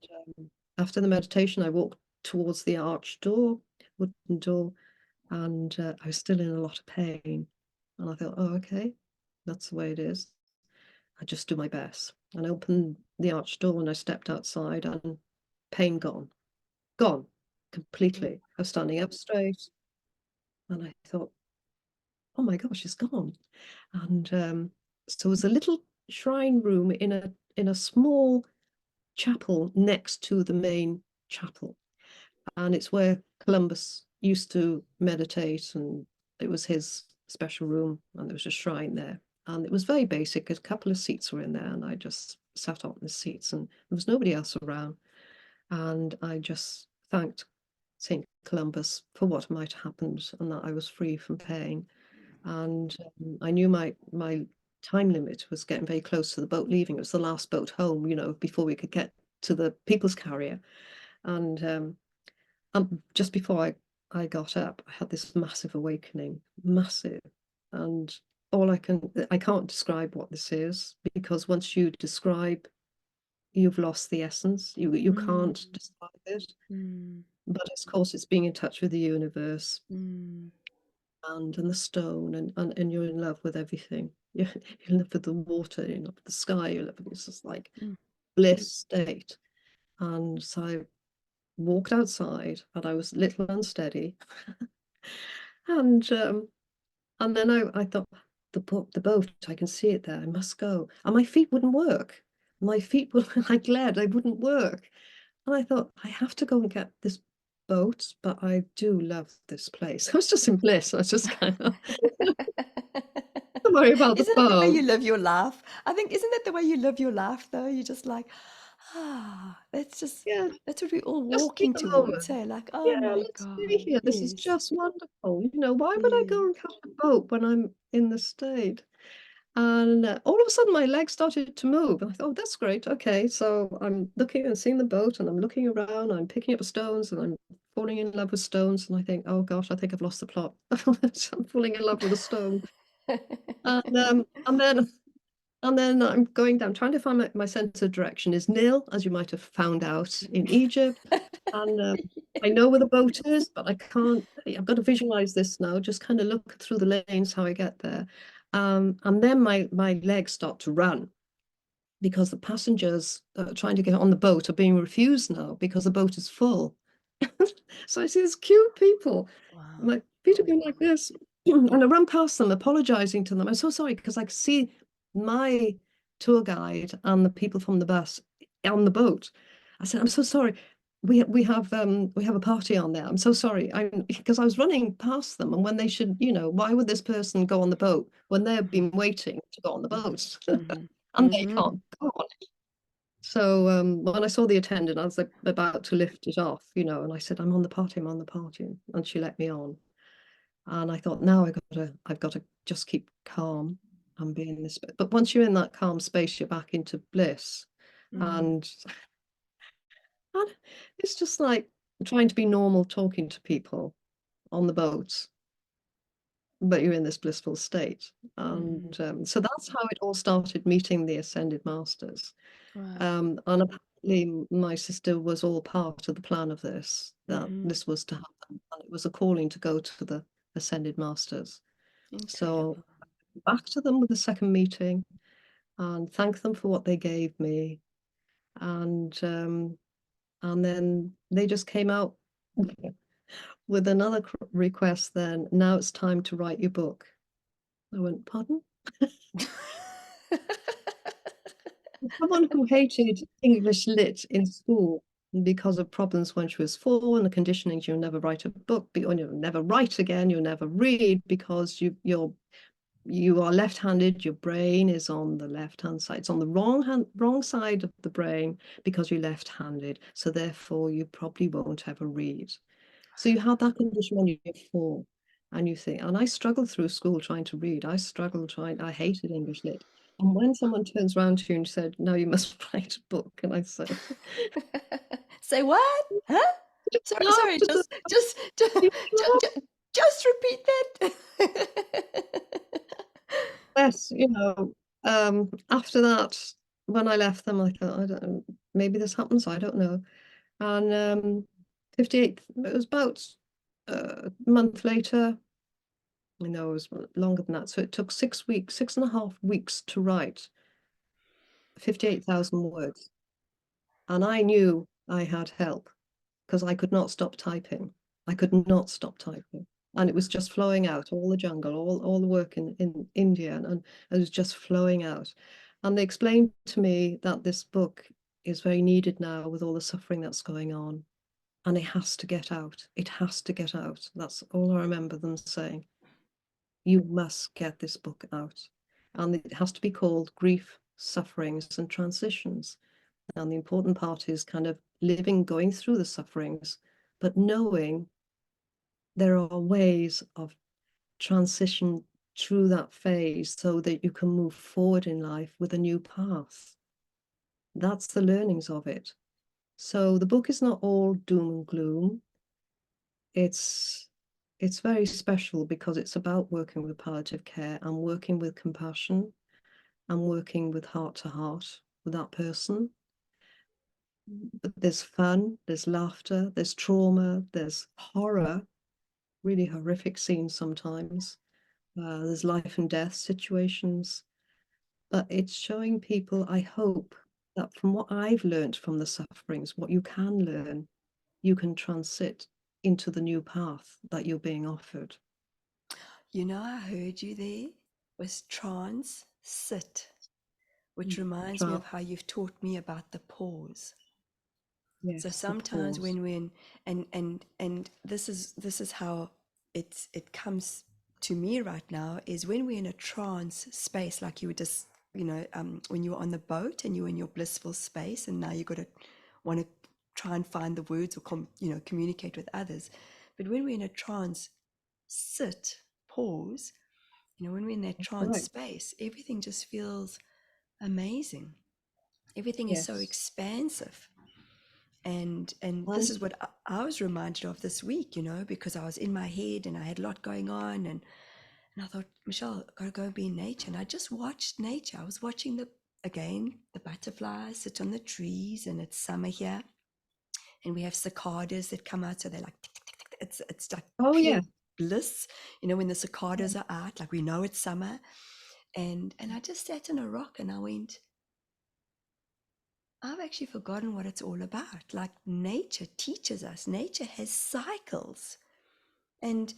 S1: after the meditation, I walked towards the arched door, wooden door, and I was still in a lot of pain. And I thought, oh, okay, that's the way it is. I just do my best. And I opened the arched door, and I stepped outside, and pain gone completely. I was standing up straight, and I thought, oh my gosh, it's gone. And so it was a little shrine room in a small chapel next to the main chapel. And it's where Columbus used to meditate, and it was his special room, and there was a shrine there. And it was very basic. A couple of seats were in there, and I just sat on the seats, and there was nobody else around. And I just thanked St. Columbus for what might have happened, and that I was free from pain. And I knew my time limit was getting very close to the boat leaving. It was the last boat home, before we could get to the people's carrier. And just before I got up, I had this massive awakening, massive. And I can't describe what this is, because once you describe, you've lost the essence. You can't describe it. But of course, it's being in touch with the universe. And the stone, and you're in love with everything. You're in love with the water, you're in love with the sky, it's just like bliss state. And so I walked outside, and I was a little unsteady. and then I thought, the boat, I can see it there, I must go. And my feet wouldn't work. My feet were like lead, they wouldn't work. And I thought, I have to go and get this boat, but I do love this place. I was just in bliss. I was just kind of don't worry about the
S2: Isn't that the way
S1: boat.
S2: you live your life? I think, isn't that the way you live your life, though? You're just like,
S1: Yeah,
S2: that's what we're all
S1: just be
S2: walking
S1: the
S2: towards,
S1: moment.
S2: hey? Like, oh
S1: Yeah,
S2: my
S1: let's be
S2: God,
S1: here. This is
S2: yes,
S1: just wonderful. Why would I
S2: yes.
S1: go and catch a boat when I'm in the state? And all of a sudden, my legs started to move. And I thought, oh, that's great. Okay, so I'm looking and seeing the boat, and I'm looking around. I'm picking up stones, and I'm falling in love with stones. And I think, oh gosh, I think I've lost the plot. I'm falling in love with a stone. And then I'm going down, trying to find my sense of direction is nil, as you might have found out in Egypt. And I know where the boat is, but I can't. I've got to visualize this now. Just kind of look through the lanes how I get there. And then my legs start to run, because the passengers trying to get on the boat are being refused now because the boat is full. So I see these cute people.
S2: Wow.
S1: My feet are going like this. And I run past them, apologizing to them. I'm so sorry, because I can see my tour guide and the people from the bus on the boat. I said, I'm so sorry. We have a party on there. I'm so sorry. Because I was running past them, and when they should, why would this person go on the boat when they've been waiting to go on the boat
S2: Mhm.
S1: and they
S2: Mhm.
S1: can't go on? So when I saw the attendant, I was like about to lift it off, and I said, I'm on the party, and she let me on. And I thought, now I've got to just keep calm and be in this. But once you're in that calm space, you're back into bliss.
S2: Mhm.
S1: And it's just like trying to be normal, talking to people on the boat, but you're in this blissful state.
S2: Mhm.
S1: And so that's how it all started, meeting the Ascended Masters.
S2: Wow.
S1: And apparently my sister was all part of the plan of this, that
S2: Mhm.
S1: this was to happen. And it was a calling to go to the Ascended Masters. So
S2: Incredible.
S1: back to them with the second meeting and thank them for what they gave me. And then they just came out with another request then, now it's time to write your book. I went, pardon? Someone who hated English lit in school because of problems when she was 4 and the conditioning, you'll never write a book, or you'll never write again, you'll never read because you are left-handed, your brain is on the left-hand side. It's on the wrong side of the brain because you're left-handed. So therefore you probably won't ever read. So you had that condition when you're 4, and you think, and I struggled through school trying to read. I hated English lit. And when someone turns around to you and said, no, you must write a book, and I said,
S2: Say what? Huh? Sorry, sorry,
S1: after the
S2: just repeat that.
S1: yes, after that, when I left them, I thought, I don't know, maybe this happens, I don't know. And 58th, it was about a month later. No, it was longer than that. So it took 6 weeks, 6.5 weeks to write 58,000 words. And I knew I had help because I could not stop typing. I could not stop typing. And it was just flowing out, all the jungle, all the work in India, and it was just flowing out. And they explained to me that this book is very needed now with all the suffering that's going on. And it has to get out. It has to get out. That's all I remember them saying. You must get this book out. And it has to be called Grief, Sufferings and Transitions. And the important part is kind of going through the sufferings, but knowing there are ways of transition through that phase so that you can move forward in life with a new path. That's the learnings of it. So the book is not all doom and gloom. It's very special because it's about working with palliative care and working with compassion and working with heart to heart with that person. But there's fun, there's laughter, there's trauma, there's horror, really horrific scenes sometimes. There's life and death situations. But it's showing people, I hope, that from what I've learned from the sufferings, what you can learn, you can transit into the new path that you're being offered.
S2: You know, I heard you there was trance sit, which reminds me
S1: Try,
S2: of how you've taught me about the pause. So
S1: yes, the
S2: sometimes
S1: pause.
S2: when we're in, and this is how it comes to me right now, is when we're in a trance space, like you were just, when you were on the boat and you were in your blissful space, and now you got to want to try and find the words or communicate with others. But when we're in a trance sit, pause, when we're in that trance
S1: Right.
S2: space, everything just feels amazing. Everything is so
S1: Yes.
S2: expansive. And this
S1: And
S2: is what I was reminded of this week, because I was in my head and I had a lot going on, and I thought, Michelle, I gotta go and be in nature. And I just watched nature. I was watching the butterflies sit on the trees, and it's summer here, and we have cicadas that come out, so they're like tick, tick, tick, tick. It's like
S1: oh
S2: pure
S1: yeah.
S2: bliss, when the cicadas are out, like we know it's summer. And I just sat on a rock and I went, I've actually forgotten what it's all about. Like nature teaches us, nature has cycles, and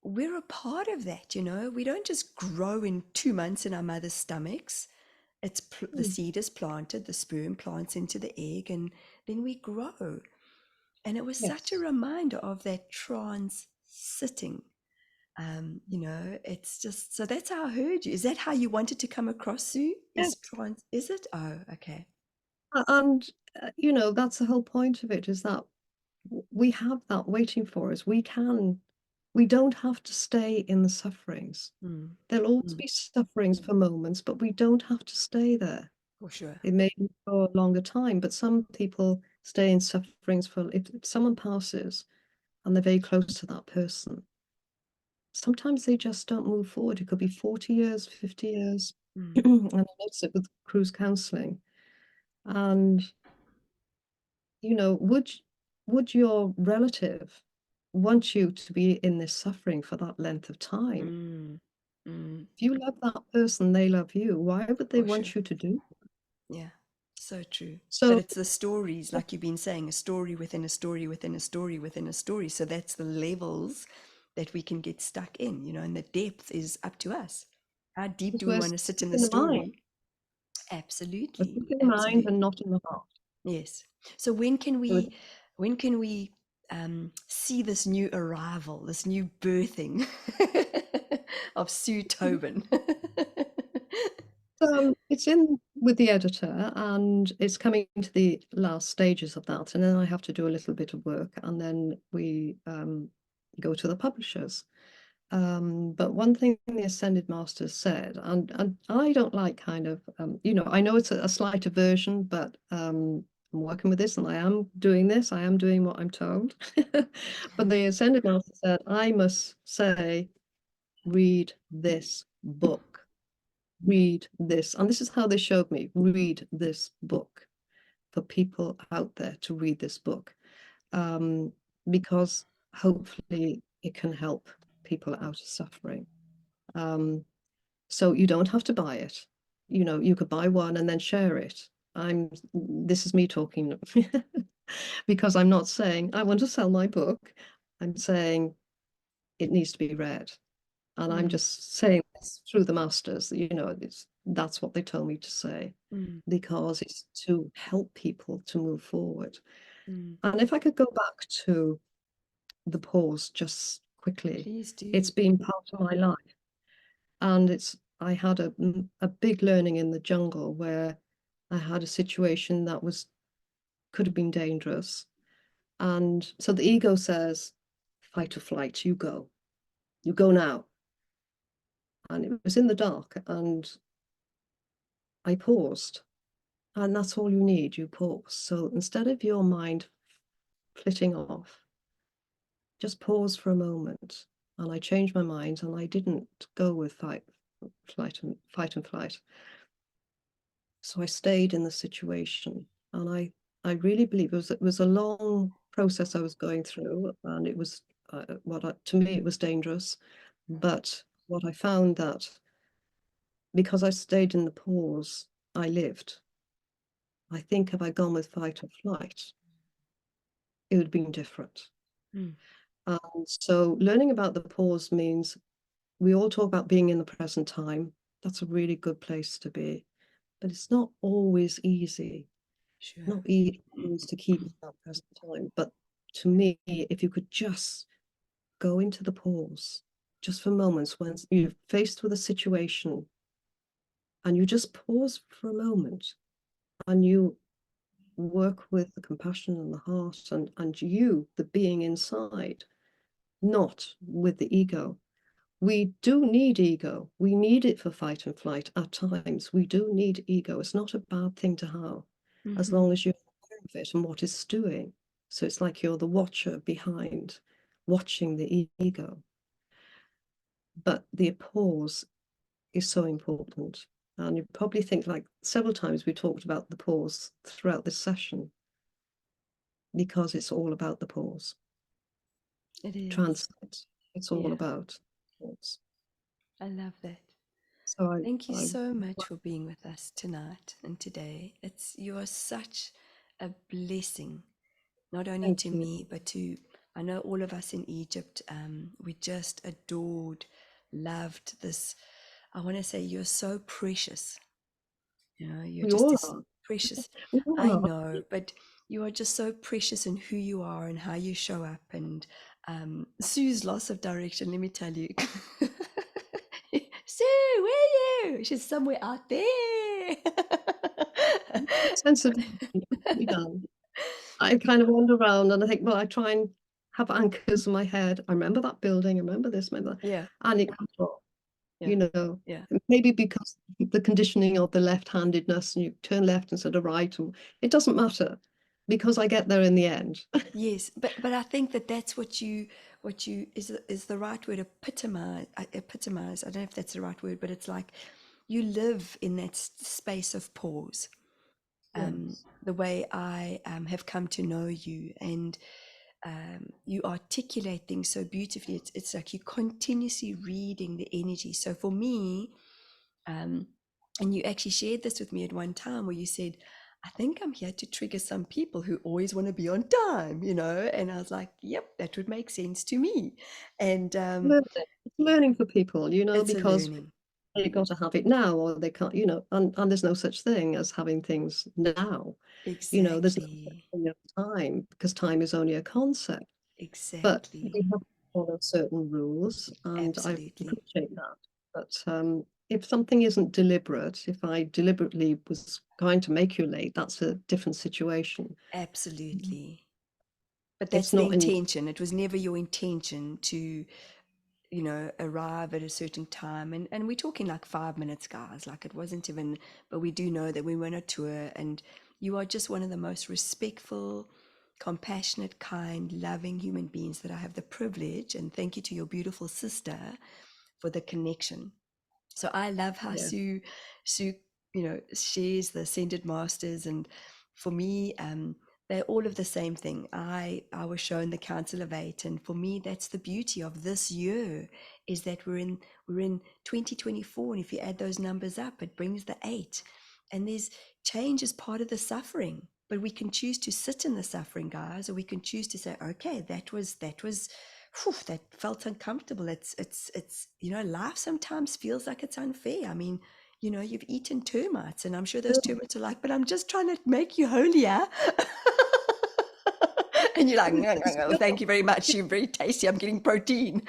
S2: we're a part of that. We don't just grow in 2 months in our mother's stomachs. the seed is planted, the sperm plants into the egg, and then we grow. And it was such a
S1: Yes.
S2: reminder of that trance sitting. It's just, so that's how I heard you. Is that how you wanted to come across, Sue? Is
S1: Yes.
S2: trance? Is it? Oh, okay.
S1: And that's the whole point of it, is that we have that waiting for us. We don't have to stay in the sufferings.
S2: Mm,
S1: There'll always
S2: mm,
S1: be sufferings for moments, but we don't have to stay there.
S2: for sure.
S1: It may be for a longer time, but some people stay in sufferings for, if someone passes and they're very close to that person, sometimes they just don't move forward. It could be 40 years, 50 years.
S2: Mm,
S1: And I notice it with cruise counseling. And, you know, would your relative want you to be in this suffering for that length of time?
S2: mm, mm,
S1: If you love that person, they love you. Why would they
S2: for sure.
S1: want you to do?
S2: Yeah, so true. But
S1: So,
S2: it's the stories, like you've been saying, a story within a story within a story within a story. So that's the levels that we can get stuck in, and the depth is up to us. How deep
S1: because
S2: do we
S1: we're
S2: want to sit
S1: stuck
S2: in the
S1: in the mind.
S2: story?
S1: We're
S2: Absolutely,
S1: stuck in the mind and
S2: absolutely.
S1: not in the heart.
S2: Yes. So when can
S1: So
S2: we when can we see this new arrival, this new birthing of Sue Tobin?
S1: it's in with the editor, and it's coming to the last stages of that. And then I have to do a little bit of work, and then we go to the publishers. But one thing the Ascended Masters said, and I don't like kind of, I know it's a slight aversion, but I'm working with this and I am doing this. I am doing what I'm told. But the Ascended Master said, I must say, read this book. Read this. And this is how they showed me, read this book, for people out there to read this book, because hopefully it can help people out of suffering. So you don't have to buy it. You could buy one and then share it. This is me talking because I'm not saying I want to sell my book. I'm saying it needs to be read. And I'm
S2: Mm,
S1: just saying this through the masters, that's what they told me to say,
S2: mm,
S1: because it's to help people to move forward.
S2: mm.
S1: And if I could go back to the pause just quickly,
S2: Please do.
S1: it's been part of my life. And I had a big learning in the jungle where I had a situation that could have been dangerous. And so the ego says, fight or flight, you go now. And it was in the dark, and I paused. And that's all you need, you pause. So instead of your mind flitting off, just pause for a moment. And I changed my mind, and I didn't go with fight and flight. So I stayed in the situation, and I really believe it was a long process I was going through, and it was to me it was dangerous. But what I found, that because I stayed in the pause, I lived. I think if I'd gone with fight or flight, it would have been different.
S2: Mm,
S1: And so learning about the pause means we all talk about being in the present time. That's a really good place to be, but it's not always easy.
S2: sure.
S1: Not easy to keep that present time. But to me, if you could just go into the pause, just for moments when you're faced with a situation, and you just pause for a moment, and you work with the compassion and the heart, and you, the being inside, not with the ego. We do need ego. We need it for fight and flight at times. We do need ego. It's not a bad thing to have, as
S2: Mm-hmm.
S1: long as you're aware of it and what it's doing. So it's like you're the watcher behind, watching the ego. But the pause is so important. And you probably think, like several times we talked about the pause throughout this session, because it's all about the pause.
S2: It is.
S1: Translate. It's all
S2: Yeah,
S1: about pause.
S2: I love that.
S1: So
S2: Thank you
S1: I
S2: so much for being with us tonight and today. You are such a blessing, not only
S1: thank
S2: to
S1: you.
S2: me, but to, I know all of us in Egypt, we just adored, loved this. I want to say you're so precious. You know, you're
S1: We
S2: just
S1: all
S2: this
S1: are.
S2: precious.
S1: We all
S2: I
S1: are.
S2: know, but you are just so precious in who you are and how you show up. And Sue's loss of direction, let me tell you. Sue, where are you? She's somewhere out there.
S1: Sense of done. I kind of wander around and I think, well, I try and have anchors in my head. I remember that building, I remember this, remember that.
S2: Yeah,
S1: And it comes off,
S2: yeah,
S1: you know.
S2: yeah.
S1: Maybe because the conditioning of the left-handedness and you turn left instead of right, and it doesn't matter because I get there in the end.
S2: Yes, but I think that that's what you is the right word, epitomize. Epitomize. I don't know if that's the right word, but it's like you live in that space of pause.
S1: Yes.
S2: The way I have come to know you, and you articulate things so beautifully. It's like you continuously reading the energy. So for me, and you actually shared this with me at one time where you said, I think I'm here to trigger some people who always want to be on time, you know? And I was like, yep, that would make sense to me. And
S1: Learning. It's learning for people, you know,
S2: it's a
S1: because
S2: learning.
S1: they got to have it now or they can't, you know, and there's no such thing as having things now. You know, there's no such
S2: Exactly.
S1: thing as time because time is only a concept. But
S2: Exactly.
S1: we have to follow certain rules, and I
S2: Absolutely.
S1: appreciate that. But if something isn't deliberate, if I deliberately was going to make you late, that's a different situation.
S2: Absolutely. But that's
S1: It's
S2: the
S1: not in.
S2: intention. It was never your intention to, you know, arrive at a certain time. And we're talking like 5 minutes, guys. Like it wasn't even, but we do know that we went on a tour, and you are just one of the most respectful, compassionate, kind, loving human beings that I have the privilege. And thank you to your beautiful sister for the connection. So I love how
S1: Yeah.
S2: Sue, you know, shares the ascended masters, and for me, they're all of the same thing. I was shown the Council of Eight, and for me, that's the beauty of this year, is that we're in 2024, and if you add those numbers up, it brings the eight, and there's change as part of the suffering. But we can choose to sit in the suffering, guys, or we can choose to say, okay, that was whew, that felt uncomfortable. It's you know, life sometimes feels like it's unfair. I mean, you know, you've eaten termites, and I'm sure those termites are like, but I'm just trying to make you holier. And you're like, no, no, no, thank you very much. You're very tasty. I'm getting protein.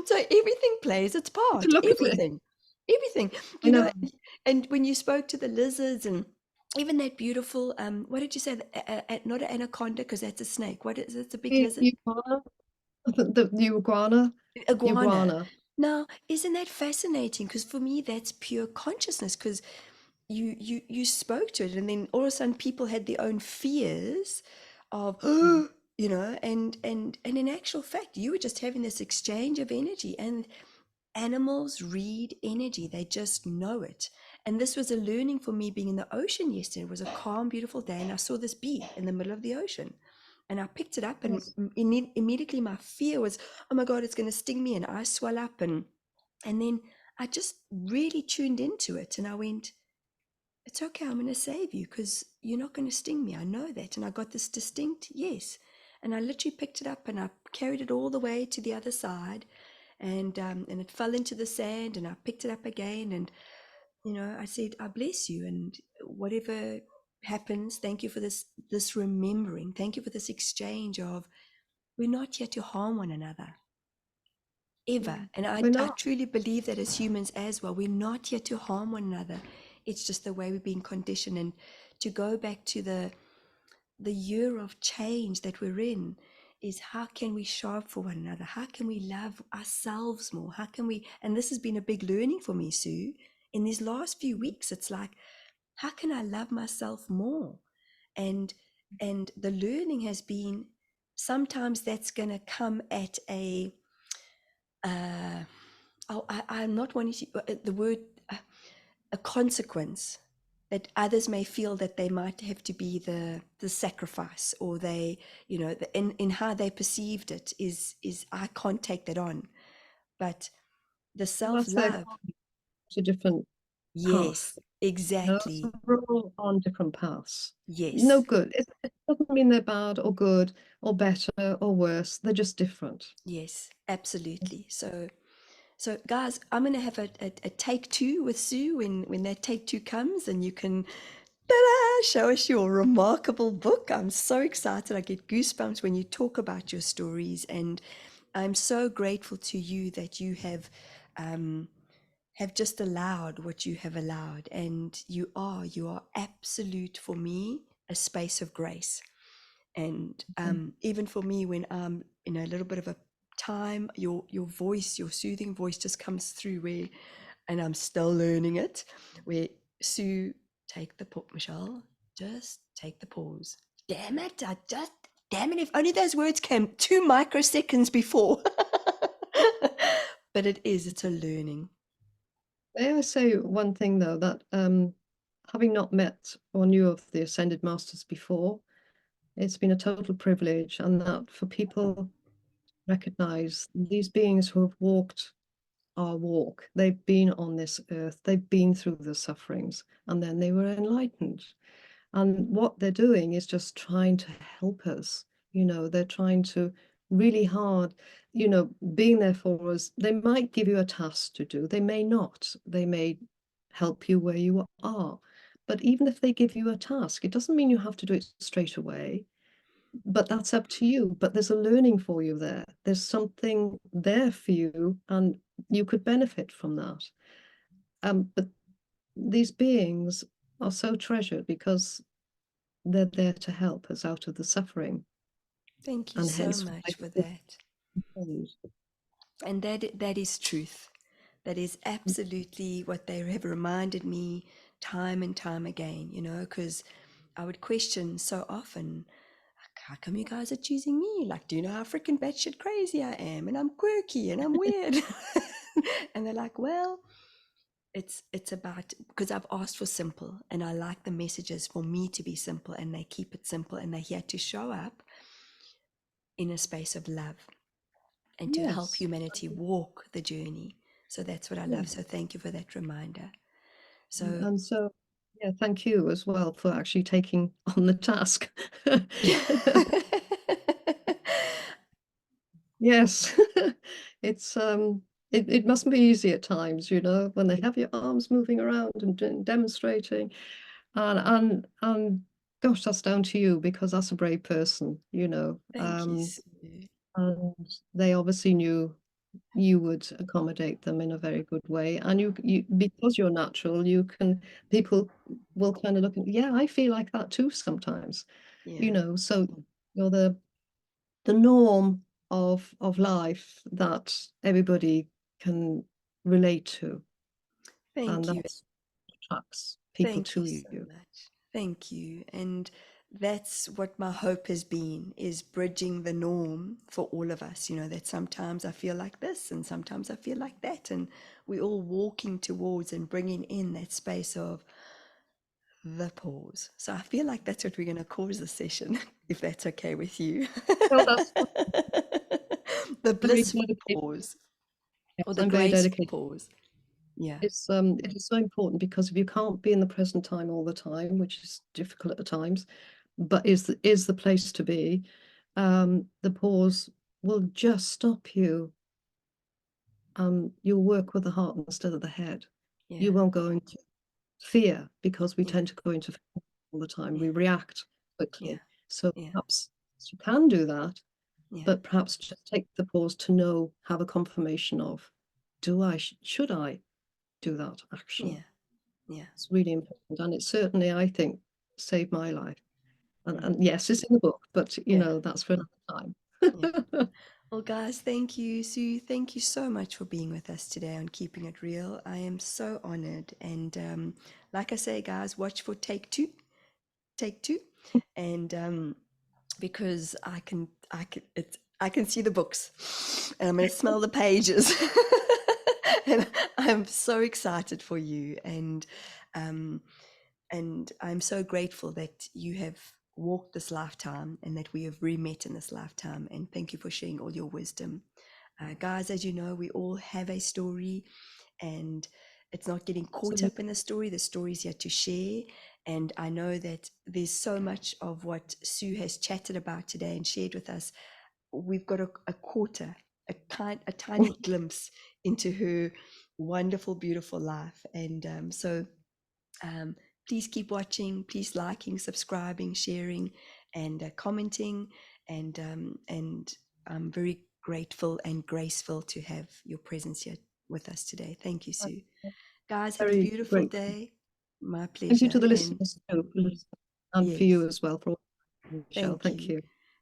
S2: So everything plays its
S1: To
S2: part.
S1: look at it.
S2: Everything.
S1: I
S2: You know,
S1: know.
S2: and when you spoke to the lizards and even that beautiful, what did you say? Not an anaconda, because that's a snake. What is it? It's a big lizard.
S1: Iguana, the iguana,
S2: Iguana.
S1: iguana.
S2: Now, isn't that fascinating? Because for me, that's pure consciousness. Because you spoke to it, and then all of a sudden, people had their own fears of,
S1: Mm.
S2: you know, and in actual fact, you were just having this exchange of energy, and animals read energy; they just know it. And this was a learning for me being in the ocean yesterday. It was a calm, beautiful day, and I saw this bee in the middle of the ocean. And I picked it up, and
S1: Yes.
S2: immediately my fear was, oh my God, it's going to sting me. And I swell up. And then I just really tuned into it. And I went, it's okay. I'm going to save you because you're not going to sting me. I know that. And I got this distinct yes. And I literally picked it up and I carried it all the way to the other side. And it fell into the sand, and I picked it up again. And you know, I said, I bless you, and whatever happens, thank you for this remembering. Thank you for this exchange of, we're not here to harm one another ever.
S1: Mm.
S2: And
S1: We're
S2: I
S1: not.
S2: truly believe that as humans as well, we're not here to harm one another. It's just the way we've been conditioned. And to go back to the year of change that we're in, is how can we show up for one another? How can we love ourselves more? How can we, and this has been a big learning for me, Sue, in these last few weeks. It's like, how can I love myself more? And the learning has been, sometimes that's going to come at a I'm not wanting to the word a consequence, that others may feel that they might have to be the sacrifice, or they, you know, in how they perceived it is I can't take that on. But the
S1: Well, that's their
S2: self-love,
S1: it's a different path.
S2: yes,
S1: You know, so
S2: exactly,
S1: we're all on different paths. No
S2: yes,
S1: good. It doesn't mean they're bad or good or better or worse. They're just different.
S2: yes, absolutely. So So, guys, I'm going to have a take two with Sue when that take two comes, and you can ta-da, show us your remarkable book. I'm so excited. I get goosebumps when you talk about your stories, and I'm so grateful to you that you have just allowed what you have allowed, and you are absolute for me a space of grace. And even for me, when I'm in a little bit of a time, your voice, your soothing voice, just comes through where, and I'm still learning it. Where Sue, take the pause, Michelle, just take the pause. Damn it! Damn it! If only those words came 2 microseconds before. But it's a learning.
S1: May I say one thing though, that having not met or knew of the Ascended Masters before, it's been a total privilege, and that for people recognize these beings who have walked our walk, they've been on this earth, they've been through the sufferings, and then they were enlightened. And what they're doing is just trying to help us. They're trying to really hard, being there for us. They might give you a task to do, they may not. They may help you where you are. But even if they give you a task, it doesn't mean you have to do it straight away. But that's up to you. But there's a learning for you there. There's something there for you, and you could benefit from that. But these beings are so treasured because they're there to help us out of the suffering,
S2: Thank you
S1: and
S2: so
S1: hence
S2: much for that. And that is truth. That is absolutely what they have reminded me time and time again, because I would question so often, like, how come you guys are choosing me? Like, do you know how freaking batshit crazy I am? And I'm quirky and I'm weird. And they're like, well, it's about, because I've asked for simple, and I like the messages for me to be simple, and they keep it simple, and they're here to show up in a space of love and to help
S1: Yes.
S2: humanity walk the journey. So that's what I
S1: Yeah.
S2: love. So thank you for that reminder. So
S1: And so, yeah, thank you as well for actually taking on the task. Yes. It's it mustn't be easy at times, when they have your arms moving around and demonstrating. And gosh, that's down to you, because that's a brave person.
S2: thank you, Sue.
S1: And they obviously knew you would accommodate them in a very good way. And you because you're natural, people will kind of look at, yeah, I feel like that too sometimes.
S2: Yeah.
S1: So you're the norm of life that everybody can relate to. And
S2: Thank you.
S1: that's attracts people
S2: Thank you
S1: to
S2: so
S1: you.
S2: much. Thank you. And that's what my hope has been, is bridging the norm for all of us, that sometimes I feel like this and sometimes I feel like that. And we're all walking towards and bringing in that space of the pause. So I feel like that's what we're going to call the session, if that's okay with you.
S1: Well, that's
S2: The
S1: very
S2: blissful
S1: dedicated.
S2: pause,
S1: Yes,
S2: or the
S1: I'm very
S2: graceful
S1: dedicated.
S2: pause. Yeah.
S1: It is so important, because if you can't be in the present time all the time, which is difficult at times, but is the place to be, the pause will just stop you. You'll work with the heart instead of the head.
S2: Yeah.
S1: You won't go into fear, because we
S2: Yeah.
S1: tend to go into fear all the time. We
S2: Yeah.
S1: react
S2: Yeah.
S1: quickly. So
S2: Yeah.
S1: perhaps you can do that,
S2: Yeah.
S1: but perhaps just take the pause to have a confirmation of, should I do that action?
S2: Yeah. Yeah.
S1: It's really important, and it certainly, I think, saved my life. And,
S2: Mm.
S1: and yes, it's in the book, but
S2: Yeah.
S1: that's for another time.
S2: Yeah. Well, guys, thank you, Sue. Thank you so much for being with us today on Keeping It Real. I am so honored. And like I say, guys, watch for take two, and because I can see the books, and I'm going to smell the pages, and I'm so excited for you, um, and I'm so grateful that you have walked this lifetime and that we have re-met in this lifetime. And thank you for sharing all your wisdom. Guys, as you know, we all have a story, and it's not getting caught
S1: So
S2: up in the story. The story is here to share. And I know that there's so much of what Sue has chatted about today and shared with us. We've got a a tiny glimpse into her wonderful, beautiful life. And please keep watching, please liking, subscribing, sharing, and commenting. And I'm very grateful and graceful to have your presence here with us today. Thank you, Sue. Guys, have a
S1: Very
S2: beautiful
S1: grateful.
S2: day. My
S1: Thank you to
S2: pleasure.
S1: the
S2: And
S1: listeners too, and for
S2: yes,
S1: you as well, for Michelle.
S2: thank
S1: Thank
S2: you.
S1: you.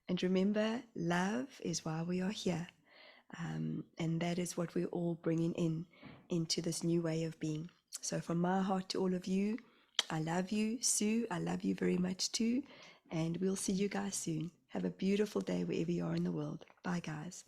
S2: And remember, love is why we are here. And that is what we're all bringing into this new way of being. So from my heart to all of you, I love you. Sue, I love you very much too. And we'll see you guys soon. Have a beautiful day wherever you are in the world. Bye, guys.